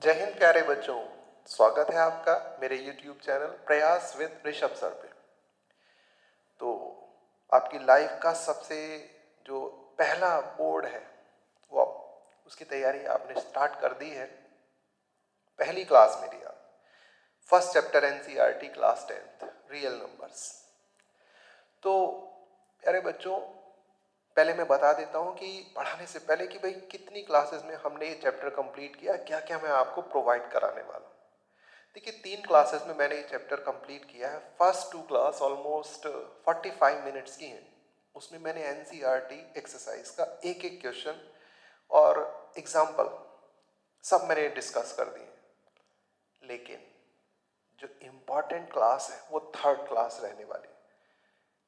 जय हिंद प्यारे बच्चों, स्वागत है आपका मेरे YouTube चैनल प्रयास विद ऋषभ सर पे। तो आपकी लाइफ का सबसे जो पहला बोर्ड है वो उसकी तैयारी आपने स्टार्ट कर दी है। पहली क्लास मेरी आप first chapter NCERT class 10th real numbers. तो प्यारे बच्चों, पहले मैं बता देता हूँ कि पढ़ाने से पहले कि भाई कितनी क्लासेस में हमने ये चैप्टर कंप्लीट किया, क्या क्या मैं आपको प्रोवाइड कराने वाला हूँ। देखिए 3 क्लासेस में मैंने ये चैप्टर कंप्लीट किया है। फर्स्ट 2 क्लास ऑलमोस्ट 45 मिनट्स की हैं। उसमें मैंने NCERT एक्सरसाइज का एक एक क्वेश्चन और एग्जाम्पल सब मैंने डिस्कस कर दिए। लेकिन जो इम्पॉर्टेंट क्लास है वो थर्ड क्लास रहने वाली है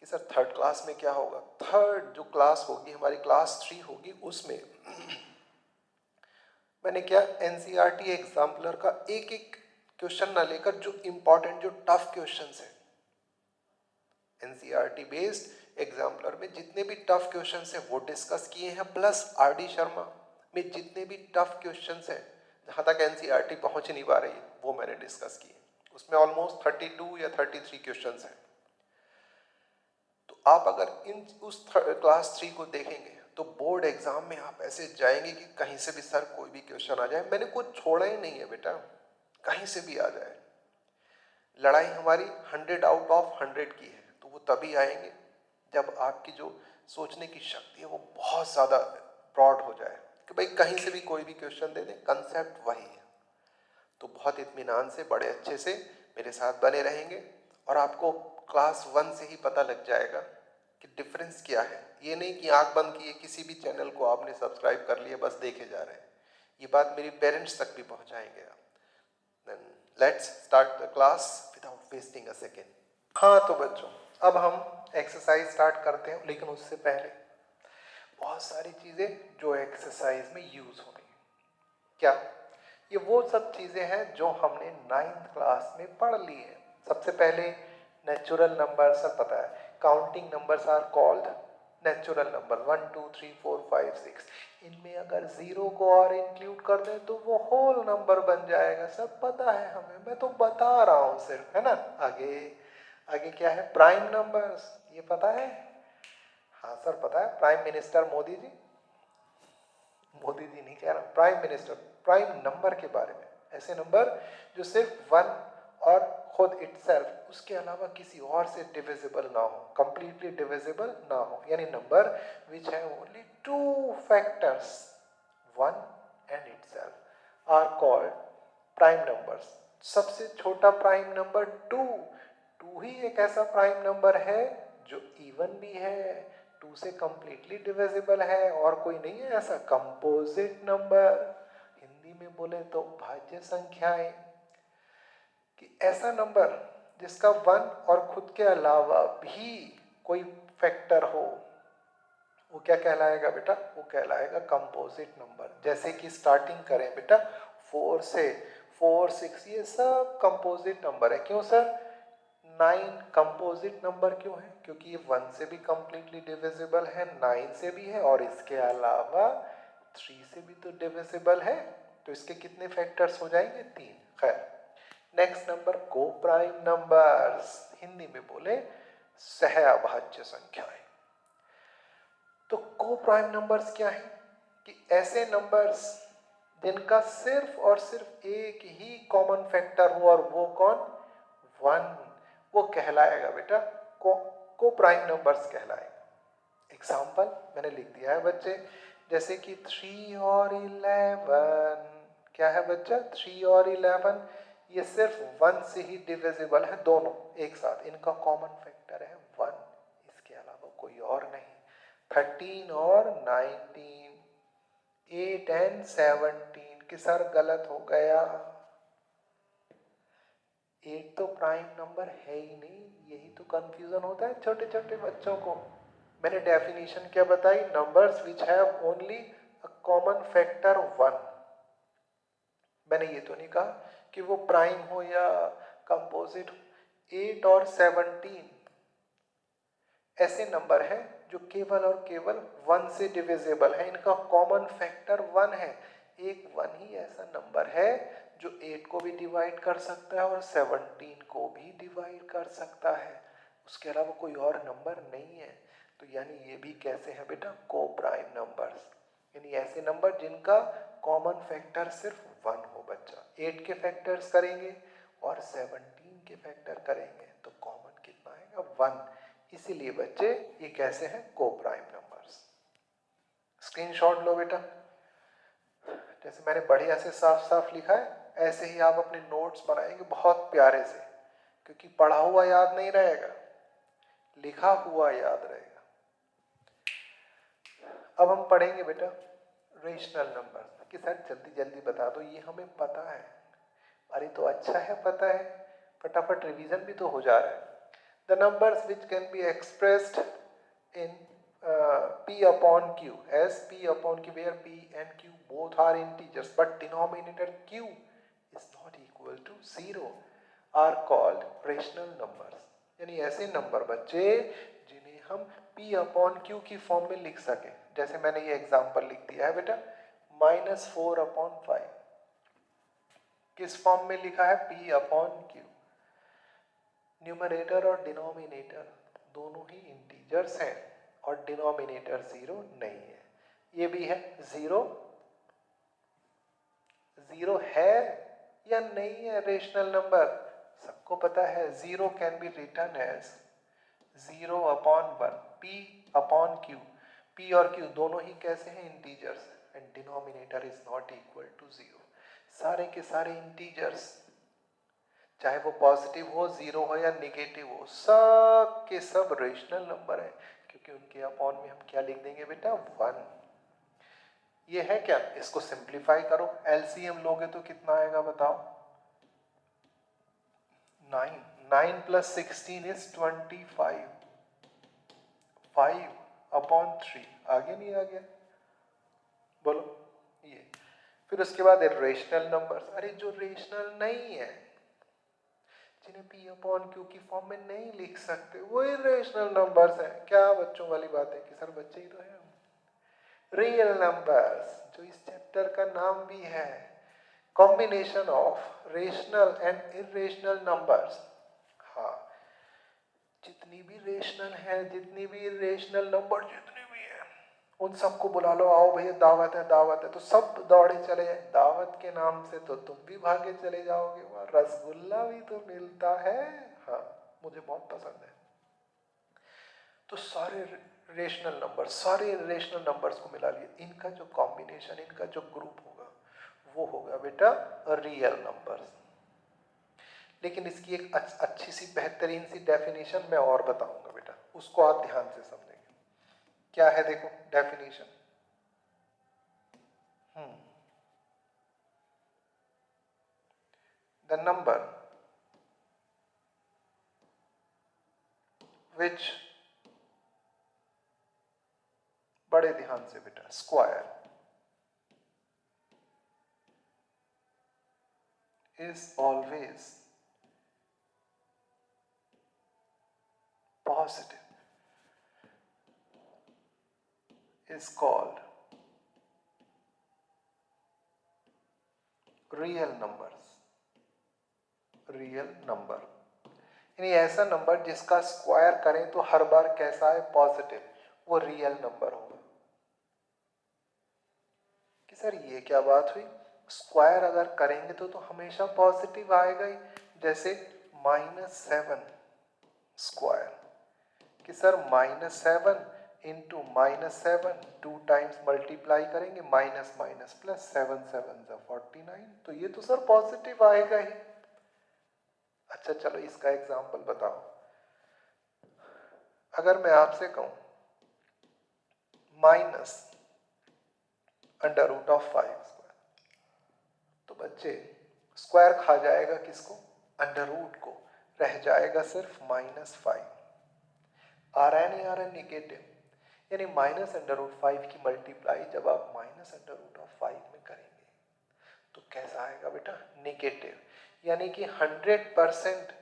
कि सर थर्ड क्लास में क्या होगा। थर्ड जो क्लास होगी हमारी क्लास 3 होगी, उसमें मैंने क्या NCERT एग्जाम्पलर का एक एक क्वेश्चन ना लेकर जो इम्पोर्टेंट जो टफ क्वेश्चंस हैं, NCERT बेस्ड एग्जाम्पलर में जितने भी टफ क्वेश्चंस हैं वो डिस्कस किए हैं, प्लस RD शर्मा में जितने भी टफ क्वेश्चंस हैं जहाँ तक NCERT पहुँच नहीं पा रही है वो मैंने डिस्कस किए। उसमें ऑलमोस्ट 32 या 33 क्वेश्चंस हैं। तो आप अगर उस क्लास 3 को देखेंगे तो बोर्ड एग्जाम में आप ऐसे जाएंगे कि कहीं से भी सर कोई भी क्वेश्चन आ जाए, मैंने कुछ छोड़ा ही नहीं है बेटा, कहीं से भी आ जाए। लड़ाई हमारी 100 आउट ऑफ 100 की है, तो वो तभी आएंगे जब आपकी जो सोचने की शक्ति है वो बहुत ज़्यादा ब्रॉड हो जाए कि भाई कहीं से भी कोई भी क्वेश्चन दे दें, कंसेप्ट वही है। तो बहुत इत्मीनान से बड़े अच्छे से मेरे साथ बने रहेंगे और आपको क्लास 1 से ही पता लग जाएगा कि डिफरेंस क्या है। ये नहीं कि आंख बंद किए किसी भी चैनल को आपने सब्सक्राइब कर लिया बस देखे जा रहे हैं। ये बात मेरी पेरेंट्स तक भी पहुंचाएंगे आप। Then let's start the class without wasting a second. हाँ तो बच्चों, अब हम एक्सरसाइज स्टार्ट करते हैं, लेकिन उससे पहले बहुत सारी चीज़ें जो एक्सरसाइज में यूज़ होनी है। क्या ये वो सब चीज़ें हैं जो हमने 9th क्लास में पढ़ ली है। सबसे पहले नेचुरल नंबर सब पता है, counting numbers are called natural number 1 2 3 4 5 6। इनमें अगर 0 को और इंक्लूड कर दें तो वो होल नंबर बन जाएगा, सब पता है हमें, मैं तो बता रहा हूँ सिर्फ, है ना। आगे आगे क्या है, प्राइम नंबर्स, ये पता है। हाँ सर पता है, प्राइम मिनिस्टर मोदी जी, मोदी जी नहीं कह रहा, प्राइम मिनिस्टर, प्राइम नंबर के बारे में। ऐसे नंबर जो सिर्फ 1 और खुद इटसेल्फ, उसके अलावा किसी और से डिविजिबल ना हो, कंप्लीटली डिविजिबल ना हो, यानी नंबर विच है only 2 factors 1 and itself are called prime numbers. सबसे छोटा प्राइम नंबर 2 ही एक ऐसा प्राइम नंबर है जो इवन भी है, 2 से कंप्लीटली डिविजिबल है, और कोई नहीं है ऐसा। कंपोजिट नंबर, हिंदी में बोले तो भाज्य संख्याएं, कि ऐसा नंबर जिसका 1 और खुद के अलावा भी कोई फैक्टर हो, वो क्या कहलाएगा बेटा, वो कहलाएगा कंपोजिट नंबर। जैसे कि स्टार्टिंग करें बेटा 4 से, 4 6 ये सब कंपोजिट नंबर है। क्यों सर, 9 कंपोजिट नंबर क्यों है, क्योंकि ये 1 से भी कंप्लीटली डिविजिबल है, 9 से भी है, और इसके अलावा 3 से भी तो डिविजिबल है। तो इसके कितने फैक्टर्स हो जाएंगे, 3। खैर, नेक्स्ट नंबर को प्राइम नंबर्स, हिंदी में बोले सहअभाज्य संख्याएं। तो को प्राइम नंबर्स क्या है, कि ऐसे नंबर्स जिनका सिर्फ और सिर्फ एक ही कॉमन फैक्टर हो, और वो कौन, 1, वो कहलाएगा बेटा को प्राइम नंबर्स कहलाएगा। एग्जाम्पल मैंने लिख दिया है बच्चे, जैसे कि 3 और 11, क्या है बच्चा, 3 और 11, ये सिर्फ 1 से ही डिविजिबल है, दोनों एक साथ, इनका कॉमन फैक्टर है 1, इसके अलावा कोई और नहीं। 13 और 19, 8 एंड 17, कि सर गलत हो गया, 8 तो प्राइम नंबर है ही नहीं, यही तो कंफ्यूजन होता है छोटे छोटे बच्चों को। मैंने डेफिनेशन क्या बताई, numbers which have only a common factor 1। मैंने ये तो नहीं कहा कि वो प्राइम हो या कंपोजिट हो। 8 और 17 ऐसे नंबर हैं जो केवल और केवल 1 से डिविजिबल है, इनका कॉमन फैक्टर 1 है। एक 1 ही ऐसा नंबर है जो 8 को भी डिवाइड कर सकता है और 17 को भी डिवाइड कर सकता है, उसके अलावा कोई और नंबर नहीं है। तो यानी ये भी कैसे हैं बेटा, को प्राइम नंबर्स, यानी ऐसे नंबर जिनका कॉमन फैक्टर सिर्फ 1 हो बच्चा। 8 के फैक्टर्स करेंगे और 17 के फैक्टर करेंगे तो कॉमन कितना आएगा, 1। इसीलिए बच्चे ये कैसे हैं, को प्राइम नंबर्स। स्क्रीनशॉट लो बेटा, जैसे मैंने बढ़िया से साफ साफ लिखा है ऐसे ही आप अपने नोट्स बनाएंगे बहुत प्यारे से, क्योंकि पढ़ा हुआ याद नहीं रहेगा, लिखा हुआ याद रहेगा। अब हम पढ़ेंगे बेटा रेशनल नंबर कि सर जल्दी जल्दी बता दो, ये हमें पता है। अरे तो अच्छा है पता है, फटाफट रिवीजन भी तो हो जा रहा है। The numbers which can be expressed in p upon q as p upon q where p and q both are integers but denominator q is not equal to 0 are called rational numbers। यानी ऐसे number बच्चे जिन्हें हम p upon q की form में लिख सकें। जैसे मैंने ये एग्जांपल लिख दिया है बेटा, -4/5 किस फॉर्म में लिखा है, p upon q। न्यूमरेटर और डिनोमिनेटर दोनों ही इंटीजर्स हैं और डिनोमिनेटर 0 नहीं है। ये भी है 0, 0 है या नहीं है रेशनल नंबर, सबको पता है। 0 can be written as 0/1 p upon q। p और q दोनों ही कैसे हैं, integers, and denominator is not equal to 0। सारे के सारे इंटीजर्स, चाहे वो पॉजिटिव हो, 0 हो या नेगेटिव हो, सब के सब रेशनल नंबर है, क्योंकि उनके अपॉन में हम क्या लिख देंगे बेटा, 1। ये है क्या, इसको सिंप्लीफाई करो, एलसीएम लोगे तो कितना आएगा बताओ, 9। 9 + 16 इज 25, 5/3। आगे नहीं आ गया, बोलो ये। फिर उसके बाद रेशनल नंबर्स, अरे जो रेशनल नहीं है, जिन्हें p upon q की फॉर्म में नहीं लिख सकते, वो इरेशनल नंबर्स हैं। क्या बच्चों वाली बात है कि सर बच्चे ही तो हैं। रियल नंबर्स, जो इस चैप्टर का नाम भी है, combination of rational and irrational numbers. हाँ, जितनी भी रेशनल है, जितनी भी इरेशनल नंबर जितनी भी है, उन सबको बुला लो, आओ भैया दावत है दावत है, तो सब दौड़े चले जाए। दावत के नाम से तो तुम भी भागे चले जाओगे, वहाँ रसगुल्ला भी तो मिलता है। हाँ, मुझे बहुत पसंद है। तो सारे रेशनल नंबर, सारे रेशनल नंबर्स को मिला लिए, इनका जो कॉम्बिनेशन, इनका जो ग्रुप होगा वो होगा बेटा रियल नंबर्स। लेकिन इसकी एक अच्छी सी बेहतरीन सी डेफिनेशन मैं और बताऊंगा बेटा, उसको आप ध्यान से समझेंगे। क्या है देखो डेफिनेशन, द नंबर विच, बड़े ध्यान से बेटा, square is always positive is called real numbers। Real number यानी ऐसा नंबर जिसका स्क्वायर करें तो हर बार कैसा है, पॉजिटिव, वो रियल नंबर होगा। कि सर ये क्या बात हुई, स्क्वायर अगर करेंगे तो हमेशा पॉजिटिव आएगा ही। जैसे -7 स्क्वायर, कि सर -7 इंटू -7 2 टाइम्स मल्टीप्लाई करेंगे, माइनस माइनस प्लस, 7 7 49, तो ये तो सर पॉजिटिव आएगा ही। अच्छा चलो इसका एग्जांपल बताओ। अगर मैं आपसे कहूं -√5², तो बच्चे स्क्वायर खा जाएगा किसको, अंडर रूट को, रह जाएगा सिर्फ -5। आ रहा है नहीं आ रहा है, निगेटिव, यानी -√5 की मल्टीप्लाई जब आप -√5 में करेंगे तो कैसा आएगा बेटा, निगेटिव। यानी कि 100%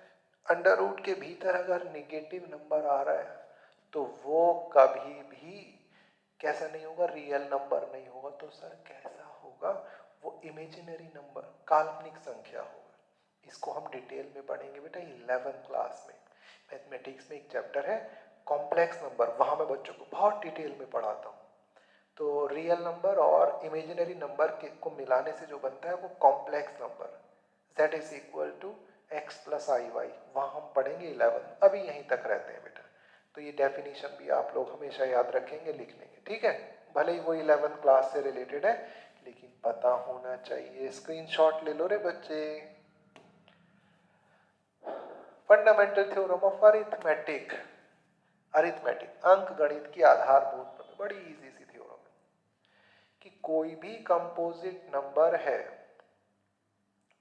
अंडर रूट के भीतर अगर निगेटिव नंबर आ रहा है तो वो कभी भी कैसा नहीं होगा, रियल नंबर नहीं होगा। तो सर कैसा होगा, वो इमेजिनरी नंबर काल्पनिक संख्या होगा। इसको हम डिटेल में पढ़ेंगे बेटा 11th क्लास में। मैथमेटिक्स में एक चैप्टर है कॉम्प्लेक्स नंबर, वहाँ मैं बच्चों को बहुत डिटेल में पढ़ाता हूँ। तो रियल नंबर और इमेजिनरी नंबर के को मिलाने से जो बनता है वो complex number, z is equal to x plus i y, वहाँ हम पढ़ेंगे 11। अभी यहीं तक रहते हैं बेटा। तो ये डेफिनेशन भी आप लोग हमेशा याद रखेंगे, लिख लेंगे, ठीक है। भले ही वो 11th क्लास से रिलेटेड है लेकिन पता होना चाहिए। स्क्रीनशॉट ले लो रे बच्चे। Fundamental theorem of arithmetic, arithmetic अंक गणित की आधारभूत प्रमेय, बड़ी इजी सी थ्योरम है कि कोई भी कंपोजिट नंबर है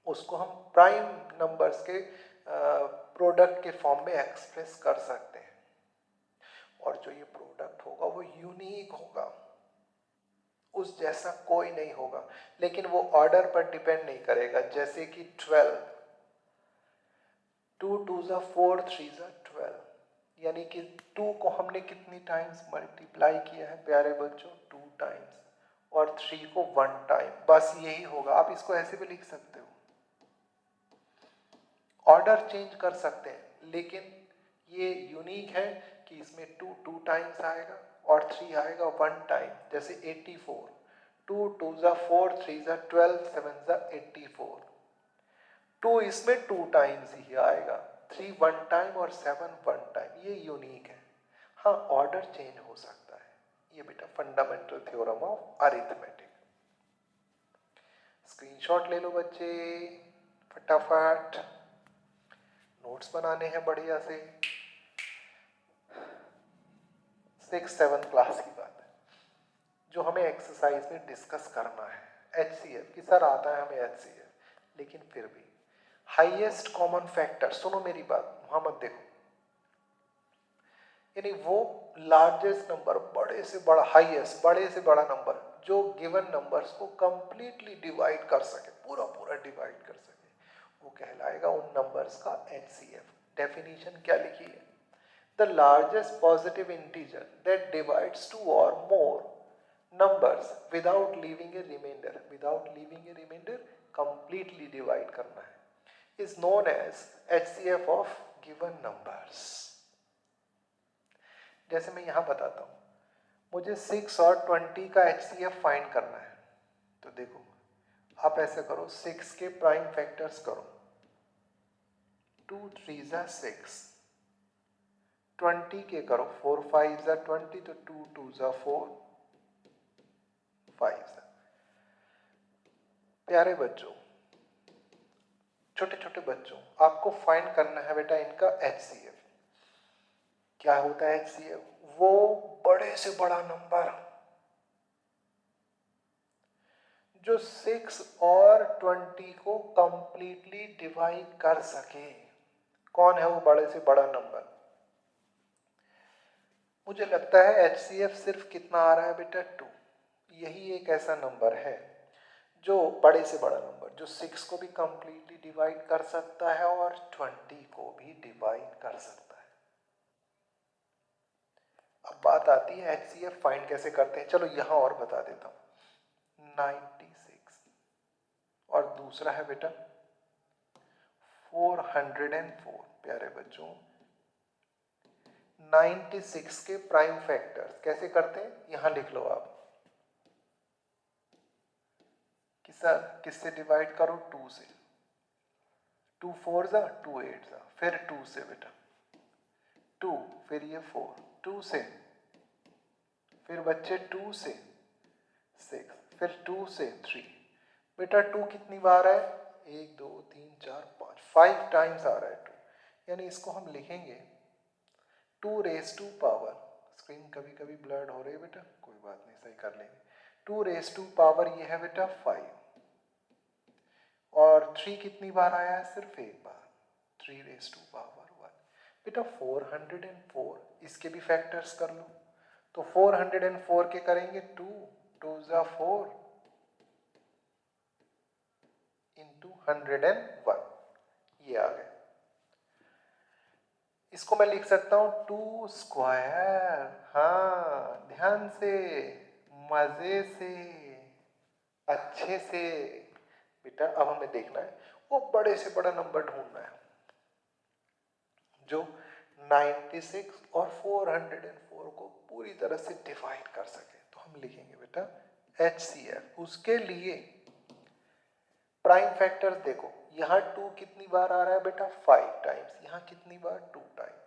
उसको हम प्राइम नंबर्स के प्रोडक्ट के फॉर्म में एक्सप्रेस कर सकते हैं, और जो ये प्रोडक्ट होगा वो यूनिक होगा, उस जैसा कोई नहीं होगा, लेकिन वो ऑर्डर पर डिपेंड नहीं करेगा। जैसे कि 12, 2 2 ज़ा 4, 3 ज़ा 12, यानी कि 2 को हमने कितनी टाइम्स मल्टीप्लाई किया है प्यारे बच्चों, 2 टाइम्स, और 3 को 1 टाइम, बस यही होगा। आप इसको ऐसे भी लिख सकते हो, ऑर्डर चेंज कर सकते हैं, लेकिन ये यूनिक है कि इसमें 2 2 टाइम्स आएगा और 3 आएगा 1 टाइम। जैसे 84, 2 2 ज़ा 4, 3 ज़ा 12, 7 ज़ा 84, 2 इसमें 2 टाइम्स ही आएगा, 3 1 टाइम और 7 1 टाइम, ये यूनिक है। हाँ, ऑर्डर चेंज हो सकता है। ये बेटा fundamental theorem of arithmetic. Screenshot ले लो बच्चे फटाफट, नोट्स बनाने हैं बढ़िया से। 6th 7th क्लास की बात है जो हमें एक्सरसाइज में डिस्कस करना है। HCF कि सर आता है हमें HCF, लेकिन फिर भी हाईएस्ट कॉमन फैक्टर, सुनो मेरी बात, वहां मत देखो, यानी वो लार्जेस्ट नंबर, बड़े से बड़ा, हाईएस्ट बड़े से बड़ा नंबर जो गिवन नंबर्स को कंप्लीटली डिवाइड कर सके, पूरा पूरा डिवाइड कर सके, वो कहलाएगा उन नंबर्स का HCF। डेफिनेशन क्या लिखी है? The largest positive integer that divides 2 or more numbers without leaving a remainder, without leaving a remainder, completely divide करना है, is known as HCF of given numbers। जैसे मैं यहां बताता हूं, मुझे 6 और 20 का HCF फाइंड करना है, तो देखो आप ऐसे करो, 6 के प्राइम फैक्टर्स करो, 2 3 ज़ा 6, 20 के करो, 4 5 ज़ा 20, तो 2 2 ज़ा 4, 5 ज़ा। प्यारे बच्चों, छोटे छोटे बच्चों, आपको फाइंड करना है बेटा इनका HCF। क्या होता है HCF? वो बड़े से बड़ा नंबर जो 6 और 20 को कंप्लीटली डिवाइड कर सके। कौन है वो बड़े से बड़ा नंबर? मुझे लगता है HCF सिर्फ कितना आ रहा है बेटा, 2। यही एक ऐसा नंबर है जो बड़े से बड़ा नंबर, जो 6 को भी कंप्लीटली डिवाइड कर सकता है और 20 को भी डिवाइड कर सकता है। अब बात आती है HCF फाइंड कैसे करते हैं। चलो यहां और बता देता हूं, 96 और दूसरा है बेटा 404। प्यारे बच्चों, 96 के प्राइम फैक्टर्स कैसे करते हैं, यहां लिख लो आप कि सर किससे डिवाइड करो, 2 से, 2 4 ज़ा 2 8 ज़ा, फिर 2 से बेटा 2, फिर ये 4, 2 से, फिर बच्चे 2 से 6, फिर 2 से 3। बेटा 2 कितनी बार है, 1 2 3 4 5, 5 टाइम्स आ रहा है 2, यानी इसको हम लिखेंगे 2 रेज़ टू पावर, स्क्रीन कभी कभी ब्लर्ड हो रही है बेटा, कोई बात नहीं, सही कर लेंगे। 2 रेज़ टू पावर ये है बेटा 5, और 3 कितनी बार आया है, सिर्फ एक बार, 3 रेज़ टू पावर 1। बेटा 404, इसके भी फैक्टर्स कर लो, तो 404 के करेंगे 2 2 ज़ा 4 इंटू 101, ये आ गए। इसको मैं लिख सकता हूं 2 स्क्वायर, हाँ ध्यान से, मजे से, अच्छे से बेटा अब हमें देखना है वो बड़े से बड़ा नंबर ढूंढना है जो 96 और 404 को पूरी तरह से डिवाइड कर सके। तो हम लिखेंगे बेटा HCF। उसके लिए प्राइम फैक्टर्स देखो, यहाँ 2 कितनी बार आ रहा है बेटा 5 टाइम्स, यहाँ कितनी बार 2 टाइम्स,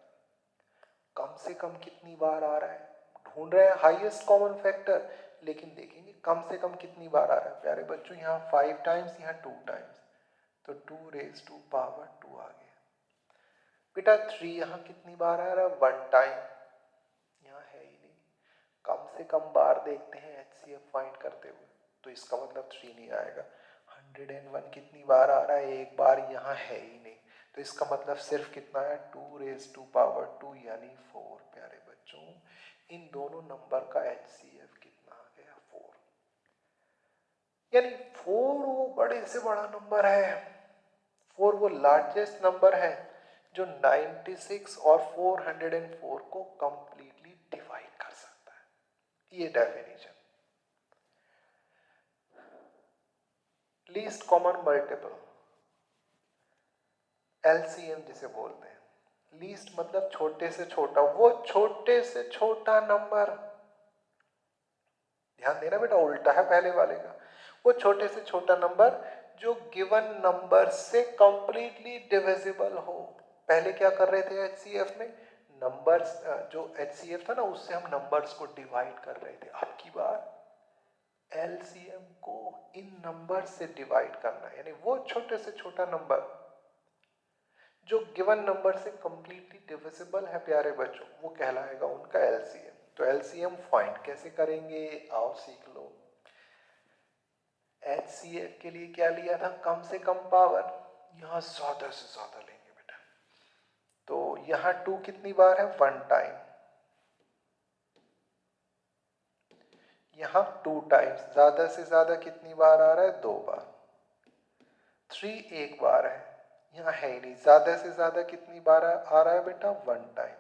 कम से कम कितनी बार आ रहा है, ढूंढ रहे हैं हाईएस्ट कॉमन फैक्टर, लेकिन देखेंगे कम से कम कितनी बार आ रहा है। प्यारे बच्चों यहाँ 5 टाइम्स, यहाँ 2 टाइम्स, तो 2 रेज़ टू पावर 2 आ गया। बेटा 3 यहाँ कितनी बार आ रहा है 1 टाइम, यहाँ है ही नहीं, कम से कम बार देखते हैं HCF फाइंड करते हुए, तो इसका मतलब 3 नहीं आएगा। 101 कितनी बार आ रहा है, एक बार, यहाँ है ही नहीं, तो इसका मतलब सिर्फ कितना है 2 रेज़ टू पावर 2 यानी 4। प्यारे बच्चों इन दोनों नंबर का HCF कितना आ गया 4, यानी 4 वो बड़े से बड़ा नंबर है, 4 वो लार्जेस्ट नंबर है जो 96 और 404 को कंप्लीटली डिवाइड कर सकता है। ये definition. Least common multiple, LCM जिसे बोलते हैं। लीस्ट मतलब छोटे से छोटा, वो छोटे से छोटा नंबर, ध्यान देना बेटा उल्टा है पहले वाले का, वो छोटे से छोटा नंबर जो गिवन नंबर से कंप्लीटली डिविजिबल हो। पहले क्या कर रहे थे HCF में, नंबर्स, जो HCF था ना उससे हम नंबर्स को डिवाइड कर रहे थे, अब की बार LCM को इन नंबर से डिवाइड करना है, यानी वो छोटे से छोटा नंबर जो गिवन नंबर से कंप्लीटली डिविजिबल है प्यारे बच्चों, वो कहलाएगा उनका LCM। तो LCM फाइंड कैसे करेंगे, आओ सीख लो। HCF के लिए क्या लिया था, कम से कम पावर, यहां ज्यादा से ज्यादा लेंगे बेटा, तो यहां 2 कितनी बार है 1 टाइम, यहां 2 टाइम्स, ज्यादा से ज्यादा कितनी बार आ रहा है 2 बार, 3 एक बार है, यहाँ है ही नहीं, ज्यादा से ज्यादा कितनी बार आ रहा है बेटा 1 टाइम,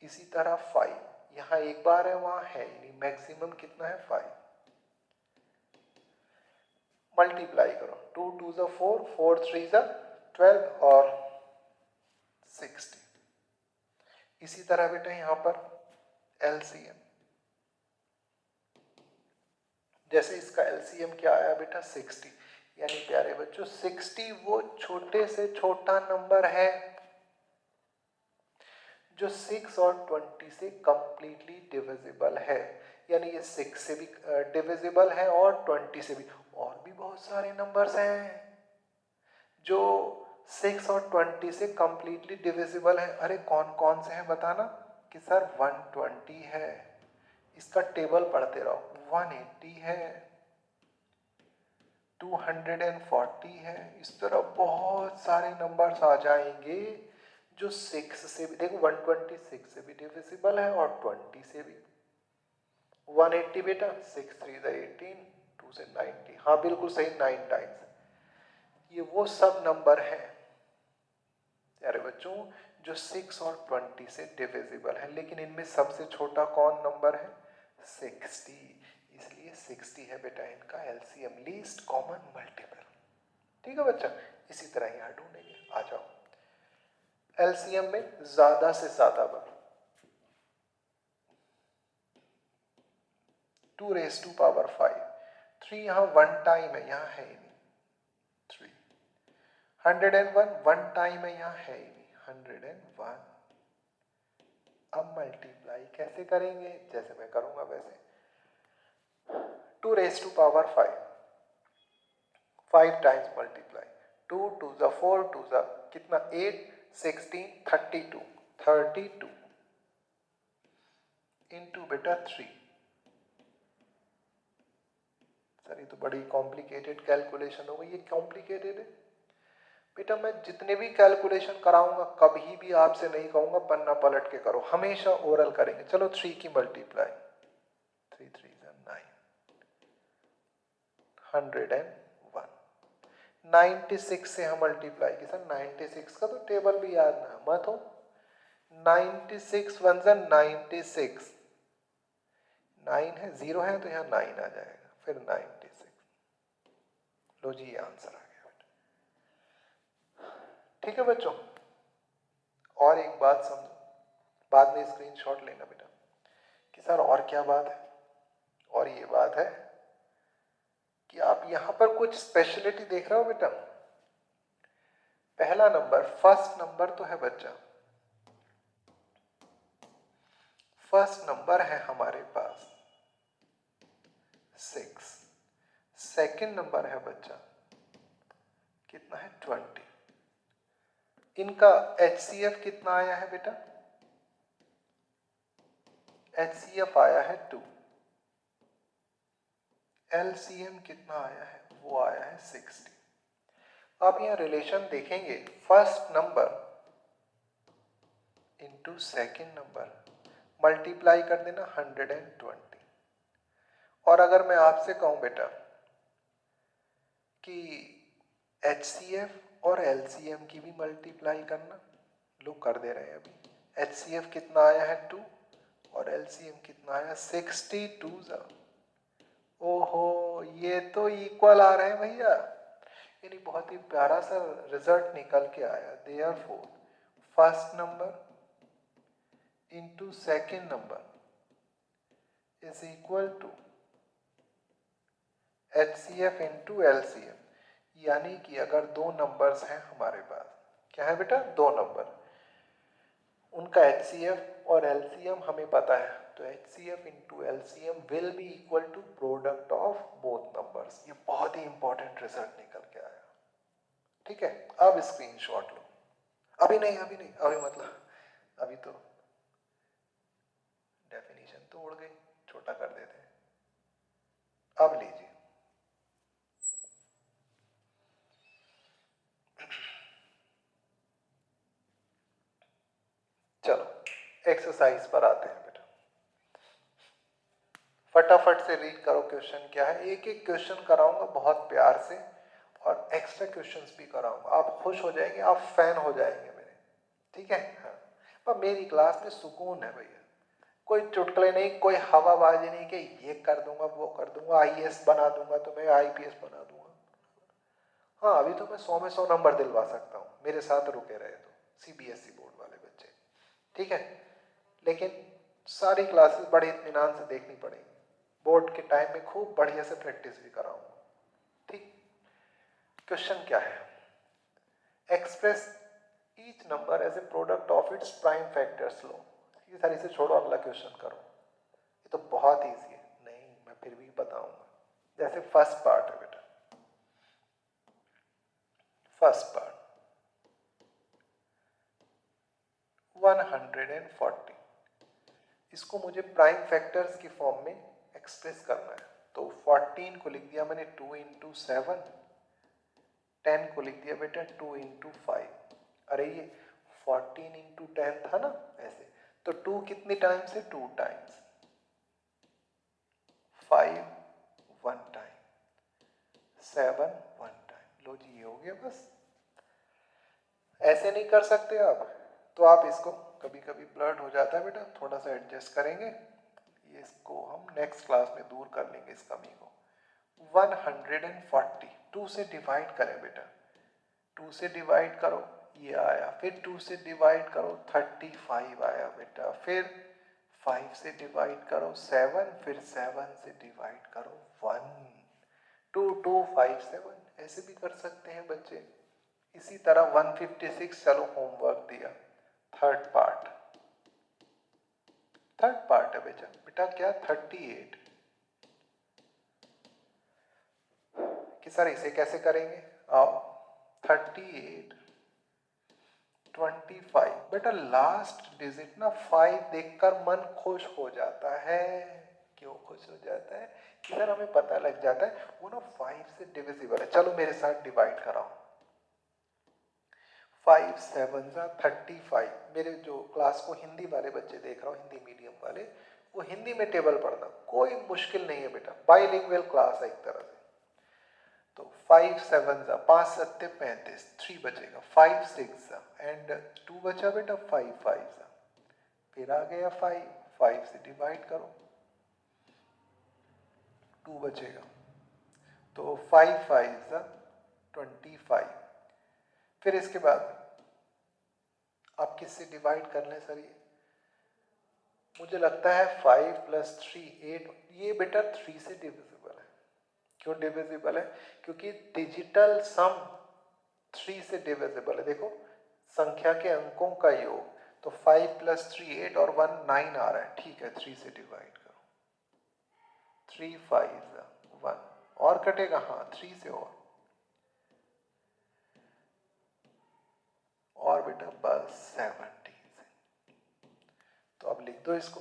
इसी तरह 5 यहाँ एक बार है, वहां है ही नहीं, मैक्सिमम कितना है 5। मल्टीप्लाई करो, 2 2 ज़ा 4, 4 3 ज़ा 12 और 60। इसी तरह बेटा यहाँ पर LCM, जैसे इसका LCM क्या आया बेटा 60, यानी प्यारे बच्चों 60 वो छोटे से छोटा नंबर है जो 6 और 20 से कंप्लीटली डिविजिबल है, यानी ये 6 से भी डिविजिबल है और 20 से भी, और भी बहुत सारे नंबर्स हैं जो 6 और 20 से कंप्लीटली डिविजिबल है। अरे कौन कौन से हैं बताना, कि सर 120 है, इसका टेबल पढ़ते रहो, 180 है, 240 है, इस तरह बहुत सारे नंबर्स आ जाएंगे जो 6 से भी, देखो 126 से भी डिविजिबल है और 20 से भी। 180 बेटा 6 3 ज़ा 18, 2 से 90, हाँ बिल्कुल सही 9 टाइम्स। ये वो सब नंबर हैं प्यारे बच्चों जो 6 और 20 से डिविजिबल है, लेकिन इनमें सबसे छोटा कौन नंबर है 60, इसलिए 60 है बेटा इनका LCM, लीस्ट कॉमन मल्टीपल। ठीक है बच्चा, इसी तरह यहाँ ढूंढेंगे, आ जाओ। LCM में ज्यादा से ज्यादा बार 2 रेज़ टू पावर 5, 3 यहाँ 1 टाइम है, यहाँ है ही नहीं 3, 101 1 टाइम है, यहाँ है ही नहीं 101। अब मल्टीप्लाई कैसे करेंगे, जैसे मैं करूंगा वैसे, 2 raise to power 5, 5 times multiply, 2 2 ज़ा 4, 2 ज़ा कितना 8, 16 32, 32 इंटू बेटा 3। सर ये तो बड़ी कॉम्प्लिकेटेड कैलकुलेशन हो गई, ये कॉम्प्लिकेटेड है बेटा, मैं जितने भी कैलकुलेशन कराऊंगा कभी भी आपसे नहीं कहूंगा पन्ना पलट के करो, हमेशा ओरल करेंगे। चलो 3 की मल्टीप्लाई, 3 3 9, 101, 96 से हम मल्टीप्लाई की, सर 96 का तो टेबल भी याद ना मत हो, 96 1 ज़ा 96, 9 है 0 है तो यहाँ 9 आ जाएगा, फिर 96, लो जी ये आंसर आ गया बेटा। ठीक है बच्चों, और एक बात समझो, बाद में स्क्रीनशॉट लेना बेटा कि सर और क्या बात है। और ये बात है कि आप यहां पर कुछ स्पेशलिटी देख रहे हो बेटा। पहला नंबर, फर्स्ट नंबर तो है बच्चा, फर्स्ट नंबर है हमारे पास 6। सेकंड नंबर है बच्चा कितना है 20। इनका HCF कितना आया है बेटा? HCF आया है 2। LCM कितना आया है? वो आया है 60। आप यहाँ रिलेशन देखेंगे, first number into second number multiply कर देना 120। और अगर मैं आपसे कहूं बेटा कि HCF और LCM की भी मल्टीप्लाई करना, लोग कर दे रहे हैं अभी। HCF कितना आया है 2 और LCM कितना आया 62। ओहो, ये तो इक्वल आ रहे हैं भैया, यानी बहुत ही प्यारा सा रिजल्ट निकल के आया। Therefore first number into second number is equal to HCF into LCM। यानी कि अगर दो नंबर्स हैं हमारे पास, क्या है बेटा? दो नंबर, उनका HCF और LCM हमें पता है, तो HCF into LCM will be equal to product of both numbers. ये बहुत ही इंपॉर्टेंट रिजल्ट निकल के आया। ठीक है, अब स्क्रीनशॉट लो। अभी नहीं, अभी मतलब अभी तो डेफिनेशन तो उड़ गई, छोटा कर देते हैं। अब लीजिए, चलो एक्सरसाइज पर आते हैं बेटा। फटाफट से रीड करो क्वेश्चन क्या है। एक एक क्वेश्चन कराऊंगा बहुत प्यार से, और एक्स्ट्रा क्वेश्चंस भी कराऊंगा। आप खुश हो जाएंगे, आप फैन हो जाएंगे मेरे। ठीक है? हाँ, पर मेरी क्लास में सुकून है भैया, कोई चुटकुले नहीं, कोई हवाबाजी नहीं कि ये कर दूंगा वो कर दूंगा, IAS बना दूंगा तो मैं IPS बना दूंगा। हाँ, अभी तो मैं 100 में 100 नंबर दिलवा सकता हूँ, मेरे साथ रुके रहे तो, CBSE बोर्ड वाले बच्चे। ठीक है, लेकिन सारी क्लासेस बड़े इत्मीनान से देखनी पड़ेगी। बोर्ड के टाइम में खूब बढ़िया से प्रैक्टिस भी कराऊंगा। ठीक, क्वेश्चन क्या है? Express each number as a product of its prime factors लो। ये सारी से छोड़ो, अगला क्वेश्चन करो। ये तो बहुत ईजी है। नहीं, मैं फिर भी बताऊंगा। जैसे फर्स्ट पार्ट है बेटा, फर्स्ट पार्ट 140, इसको मुझे प्राइम फैक्टर्स की फॉर्म में एक्सप्रेस करना है। तो 14 को लिख दिया मैंने 2 इंटू 7, 10 को लिख दिया बेटा 2 इंटू 5। अरे ये 14 इंटू 10 था ना, ऐसे तो 2 कितनी टाइम्स है? 2 टाइम्स। 5 1 time, 7 1 time. लो जी, ये हो गया बस। ऐसे नहीं कर सकते आप, तो आप इसको, कभी कभी ब्लर्ड हो जाता है बेटा, थोड़ा सा एडजस्ट करेंगे। ये इसको हम नेक्स्ट क्लास में दूर कर लेंगे इस कमी को। 140 2 से डिवाइड करें बेटा, 2 से डिवाइड करो, ये आया। फिर 2 से डिवाइड करो 35 आया बेटा। फिर 5 से डिवाइड करो 7, फिर 7 से डिवाइड करो 1। 2 2 5 7, ऐसे भी कर सकते हैं बच्चे। इसी तरह 156, चलो होमवर्क दिया। थर्ड पार्ट, थर्ड पार्ट है बेटा, बेटा क्या 38 कि सर इसे कैसे करेंगे? आओ, 38 25 बेटा, लास्ट डिजिट ना 5 देखकर मन खुश हो जाता है। क्यों खुश हो जाता है? कि सर हमें पता लग जाता है वो ना 5 से डिविजिबल है। चलो मेरे साथ डिवाइड कराओ। 5 7 35। मेरे जो क्लास को हिंदी वाले बच्चे देख रहा हूँ, हिंदी मीडियम वाले, वो हिंदी में टेबल पढ़ना कोई मुश्किल नहीं है बेटा, बाइलिंगुअल क्लास है एक तरह से। तो 5 7 5 7 35, 3 बचेगा, 5 6 एंड 2 बचा बेटा, 5 5 फिर आ गया 5, 5 से डिवाइड करो, 2 बचेगा। तो 5 5 25। फिर इसके बाद आप किससे डिवाइड कर लें सर? ये मुझे लगता है 5 + 3 8। ये बेटा 3 से डिविजिबल है। क्यों डिविजिबल है? क्योंकि डिजिटल सम 3 से डिविजिबल है। देखो संख्या के अंकों का योग, तो 5 + 3 8 और 1 9 आ रहा है। ठीक है, 3 से डिवाइड करो। 3 5 1 और कटेगा, हाँ 3 से और बेटा बस 17 से। तो अब लिख दो इसको।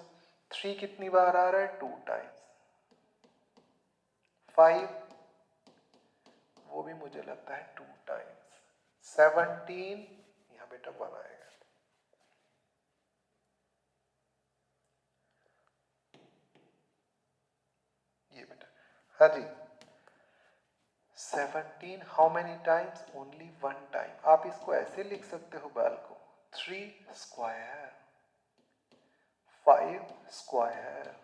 3 कितनी बार आ रहा है? 2 टाइम्स। 5 वो भी मुझे लगता है 2 टाइम्स। 17 यहां बेटा 1 आएगा। ये बेटा हाँ जी 17 how many times? Only 1 time. आप इसको ऐसे लिख सकते हो बाल को, 3 स्क्वायर 5 स्क्वायर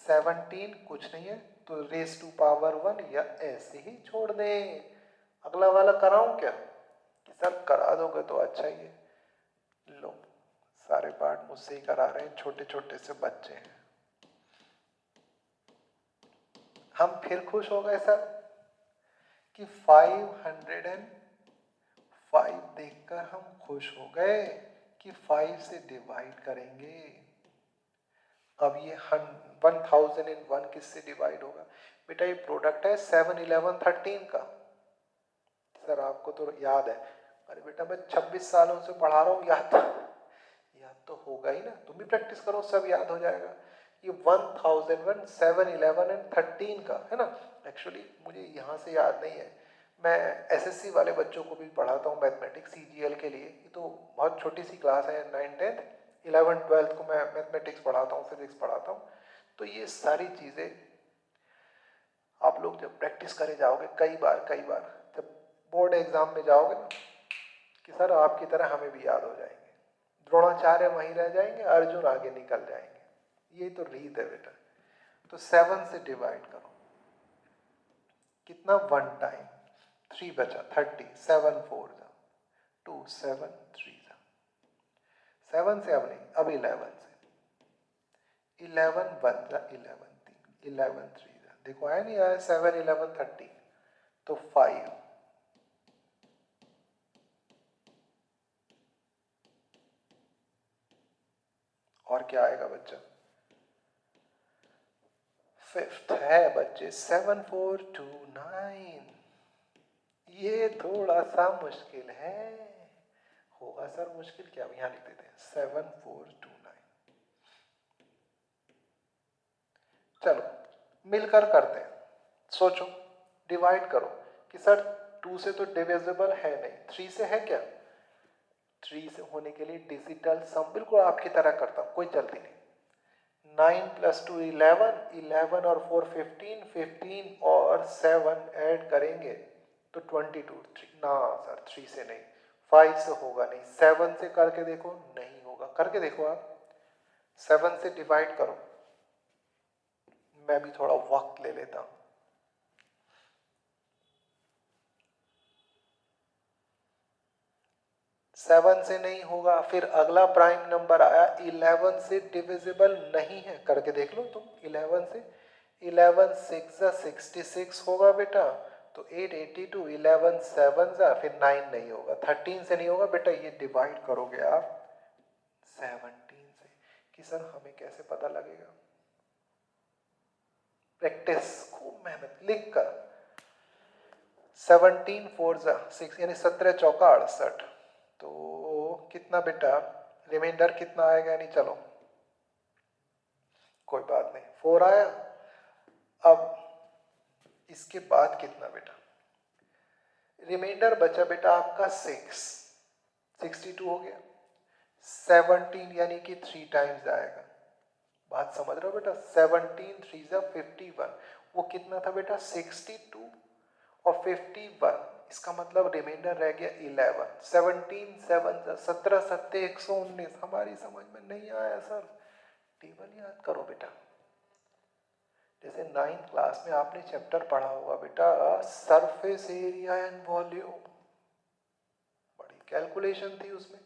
17 कुछ नहीं है तो रेस टू पावर 1 या ऐसे ही छोड़ दें। अगला वाला कराऊं क्या? कि सर करा दोगे तो अच्छा ही है। लो सारे पार्ट मुझसे ही करा रहे हैं, छोटे छोटे से बच्चे हैं। हम फिर खुश हो गए सर कि 505 देखकर हम खुश हो गए कि 5 से डिवाइड करेंगे। अब ये 1001 किससे डिवाइड होगा? बेटा ये प्रोडक्ट है 7 11 13 का। सर आपको तो याद है। अरे बेटा मैं 26 सालों से पढ़ा रहा हूँ, याद तो होगा ही ना। तुम भी प्रैक्टिस करो, सब याद हो जाएगा। ये 1001 7 11 एंड 13 का है ना। एक्चुअली मुझे यहाँ से याद नहीं है। मैं एसएससी वाले बच्चों को भी पढ़ाता हूँ मैथमेटिक्स सीजीएल के लिए। ये तो बहुत छोटी सी क्लास है, 9 10 11 12 को मैं मैथमेटिक्स पढ़ाता हूँ, फिजिक्स पढ़ाता हूँ। तो ये सारी चीज़ें आप लोग जब प्रैक्टिस करे जाओगे कई बार जब बोर्ड एग्जाम में जाओगे ना, कि सर आपकी तरह हमें भी याद हो जाएंगे। द्रोणाचार्य वहीं रह जाएंगे, अर्जुन आगे निकल जाएंगे। ये तो रीत है बेटा। तो 7 से डिवाइड करो, कितना? 1 टाइम। 3 बचा 30, 7 4 2 7 3 7 से अब नहीं, अब 11 से। 11 1 11 3 11 3 देखो आया नहीं आया? 7 11 30 तो 5 और क्या आएगा बच्चा? 5th है बच्चे 7 4 2 9। ये थोड़ा सा मुश्किल है। होगा सर मुश्किल क्या? यहां लिख देते हैं 7 4 2 9। चलो मिलकर करते हैं। सोचो, डिवाइड करो कि सर 2 से तो डिविजिबल है नहीं, 3 से है क्या? 3 से होने के लिए डिजिटल सम बिल्कुल आपकी तरह करता हूं, कोई जल्दी नहीं। 9 + 2 11 11 और 4 15 15 और 7 ऐड करेंगे तो 22 3 ना सर 3 से नहीं, 5 से होगा नहीं। 7 से करके देखो, नहीं होगा। करके देखो आप, 7 से डिवाइड करो। मैं भी थोड़ा वक्त ले लेता हूं। 7 से नहीं होगा। फिर अगला प्राइम नंबर आया 11 से डिविजिबल नहीं है, करके देख लो तुम। 11 से 11 6 66 होगा बेटा, तो 8 82 11 7 फिर 9 नहीं होगा। 13 से नहीं होगा बेटा, ये डिवाइड करोगे आप 17 से। कि सर हमें कैसे पता लगेगा? प्रैक्टिस, खूब मेहनत लिख कर। 17 4 6 यानी 17 चौका 68। तो कितना बेटा रिमाइंडर कितना आएगा? नहीं चलो कोई बात नहीं, 4 आया। अब इसके बाद कितना बेटा रिमाइंडर बचा? बेटा आपका 6 62 हो गया। 17 यानी कि 3 टाइम्स आएगा। बात समझ रहे हो बेटा? 17 3 51। वो कितना था बेटा? 62 और 51। इसका मतलब रिमाइंडर रह गया 11। 17 7 17 7 119। हमारी समझ में नहीं आया सर, टेबल याद करो बेटा। जैसे 9th क्लास में आपने चैप्टर पढ़ा होगा बेटा सरफेस एरिया एंड वॉल्यूम, बड़ी कैलकुलेशन थी उसमें।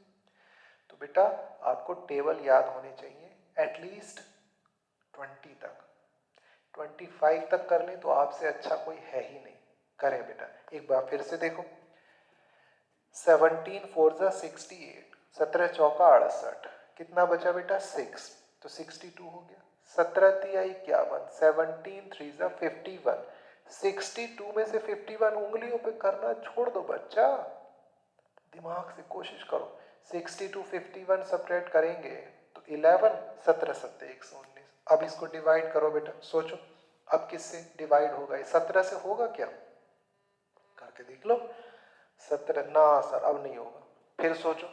तो बेटा आपको टेबल याद होने चाहिए एटलीस्ट 20 तक, 25 तक कर लें तो आपसे अच्छा कोई है ही नहीं। करें बेटा, एक बार फिर से देखो। 17 4 जा 68, 17 चौका 68, कितना बचा बेटा 6, तो 62 हो गया। 17 तिया 51, 17 3 जा 51, 62 में से 51 उंगलियों पे करना छोड़ दो बच्चा, दिमाग से कोशिश करो। 62 51 सब्ट्रैक्ट करेंगे तो 11, 17 सत्ते 119। अब इसको डिवाइड करो बेटा, सोचो अब किससे डिवाइड होगा? 17 से होगा क्या? करके देख लो। 17 ना सर अब नहीं होगा, फिर सोचो।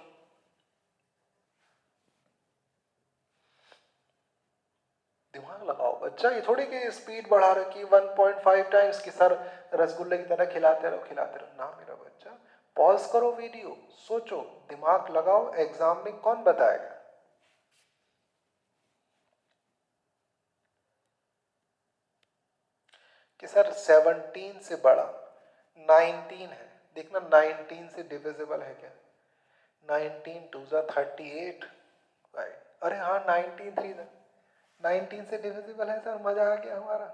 दिमाग लगाओ बच्चा, ये थोड़ी कि स्पीड बढ़ा रखी 1.5 टाइम्स की सर रसगुल्ले की तरह खिलाते रहो ना मेरा बच्चा। पॉज करो वीडियो, सोचो, दिमाग लगाओ, एग्जाम में कौन बताएगा? कि सर 17 से बड़ा 19 है, देखना 19 से डिविजिबल है क्या? 19 2 जा 38, राइट। अरे हाँ 19 3 जा 19 से डिविजिबल है सर, मजा आ गया हमारा।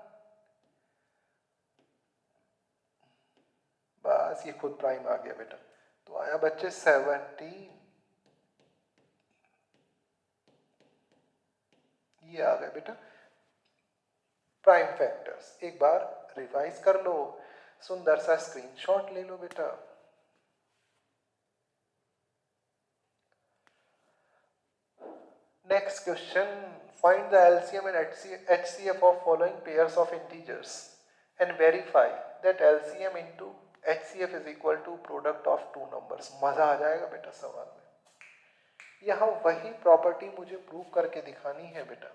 बस ये खुद प्राइम आ गया बेटा, तो आया बच्चे 17, ये आ गए बेटा प्राइम फैक्टर्स। एक बार रिवाइज कर लो, सुंदर सा स्क्रीनशॉट ले लो बेटा। Next question, find the LCM and HCF of following pairs of integers and verify that LCM into HCF is equal to product of two numbers. मजा आ जाएगा बेटा सवाल में। यहां वही प्रॉपर्टी मुझे प्रूव करके दिखानी है बेटा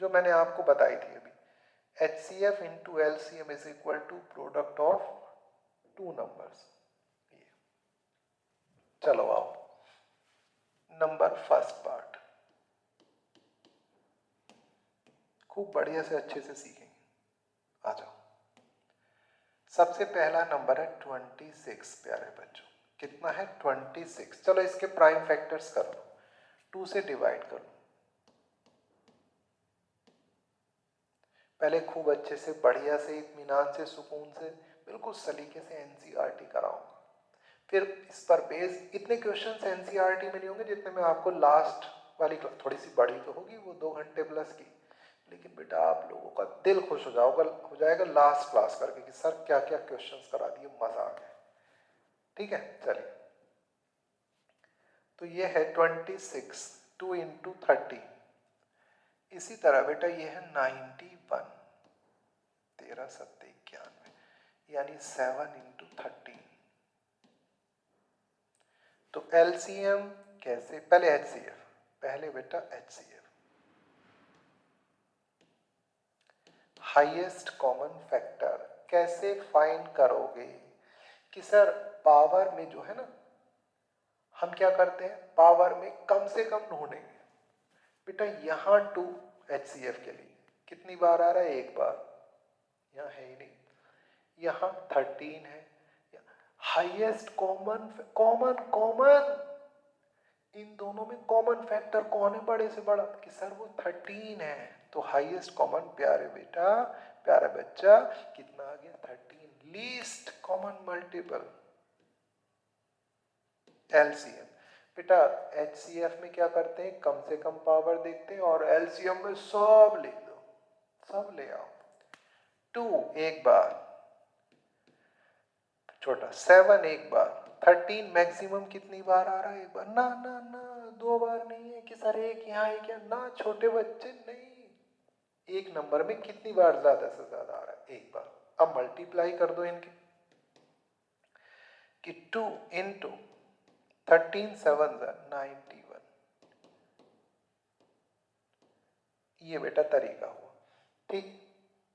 जो मैंने आपको बताई थी अभी। HCF into LCM is equal to product of two numbers. चलो आओ, नंबर फर्स्ट पार्ट खूब बढ़िया से अच्छे से सीखेंगे। आ जाओ, सबसे पहला नंबर है 26 प्यारे बच्चों। कितना है? 26। चलो इसके प्राइम फैक्टर्स कर लो, 2 से डिवाइड कर लो। पहले खूब अच्छे से बढ़िया से इत्मीनान से सुकून से बिल्कुल सलीके से एनसीईआरटी कराऊंगा। फिर इस पर बेस इतने क्वेश्चंस एनसीईआरटी में नहीं होंगे जितने में आपको लास्ट वाली क्लास, थोड़ी सी बड़ी तो होगी वो 2 घंटे प्लस की, लेकिन बेटा आप लोगों का दिल खुश हो जाएगा लास्ट क्लास करके कि सर क्या क्या क्वेश्चंस करा दिए, मजा आ गया। ठीक है चलिए, तो ये है 26, 2 इंटू 30। इसी तरह बेटा ये है 91, 13 7 91, यानी 7 इंटू 30। तो एलसीएम कैसे? पहले एचसीएफ, पहले बेटा एचसीएफ हाईएस्ट कॉमन फैक्टर कैसे फाइंड करोगे? कि सर पावर में जो है ना, हम क्या करते हैं पावर में कम से कम ढूंढेंगे। बेटा यहां 2 एचसीएफ के लिए कितनी बार आ रहा है? एक बार, यहां है ही नहीं। यहां 13 है, highest common common common in दोनों में कॉमन फैक्टर कौन है बड़े से बड़ा? कि सर वो 13 है। तो हाईएस्ट कॉमन प्यारे बेटा, प्यारा बच्चा, कितना आ गया? 13। Least common multiple LCM. बेटा एचसीएफ में क्या करते हैं? कम से कम पावर देखते हैं, और एलसीएम में सब लिख दो, सब ले आओ। 2 एक बार, छोटा 7 एक बार, 13 मैक्सिमम कितनी बार आ रहा है? एक बार ना ना ना, 2 बार नहीं है कि सर एक यहाँ एक यहाँ ना, छोटे बच्चे नहीं। एक नंबर में कितनी बार ज्यादा से ज्यादा आ रहा है? एक बार। अब मल्टीप्लाई कर दो इनके, कि 2 इंटू 13 7 91। ये बेटा तरीका हुआ। ठीक,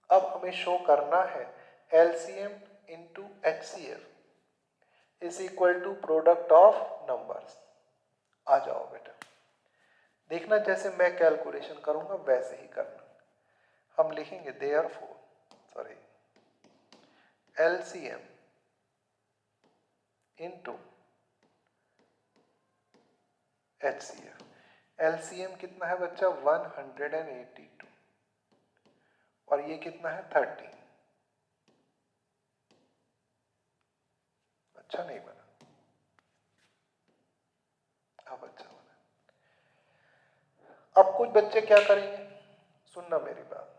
अब हमें शो करना है LCM into HCF is equal to product of numbers. आ जाओ बेटा, देखना जैसे मैं कैलकुलेशन करूंगा वैसे ही करना। हम लिखेंगे therefore, sorry, LCM into HCF। LCM कितना है बच्चा? 182 और ये कितना है? 13। अच्छा नहीं बना, अब अच्छा बना। अब कुछ बच्चे क्या करेंगे, सुनना मेरी बात,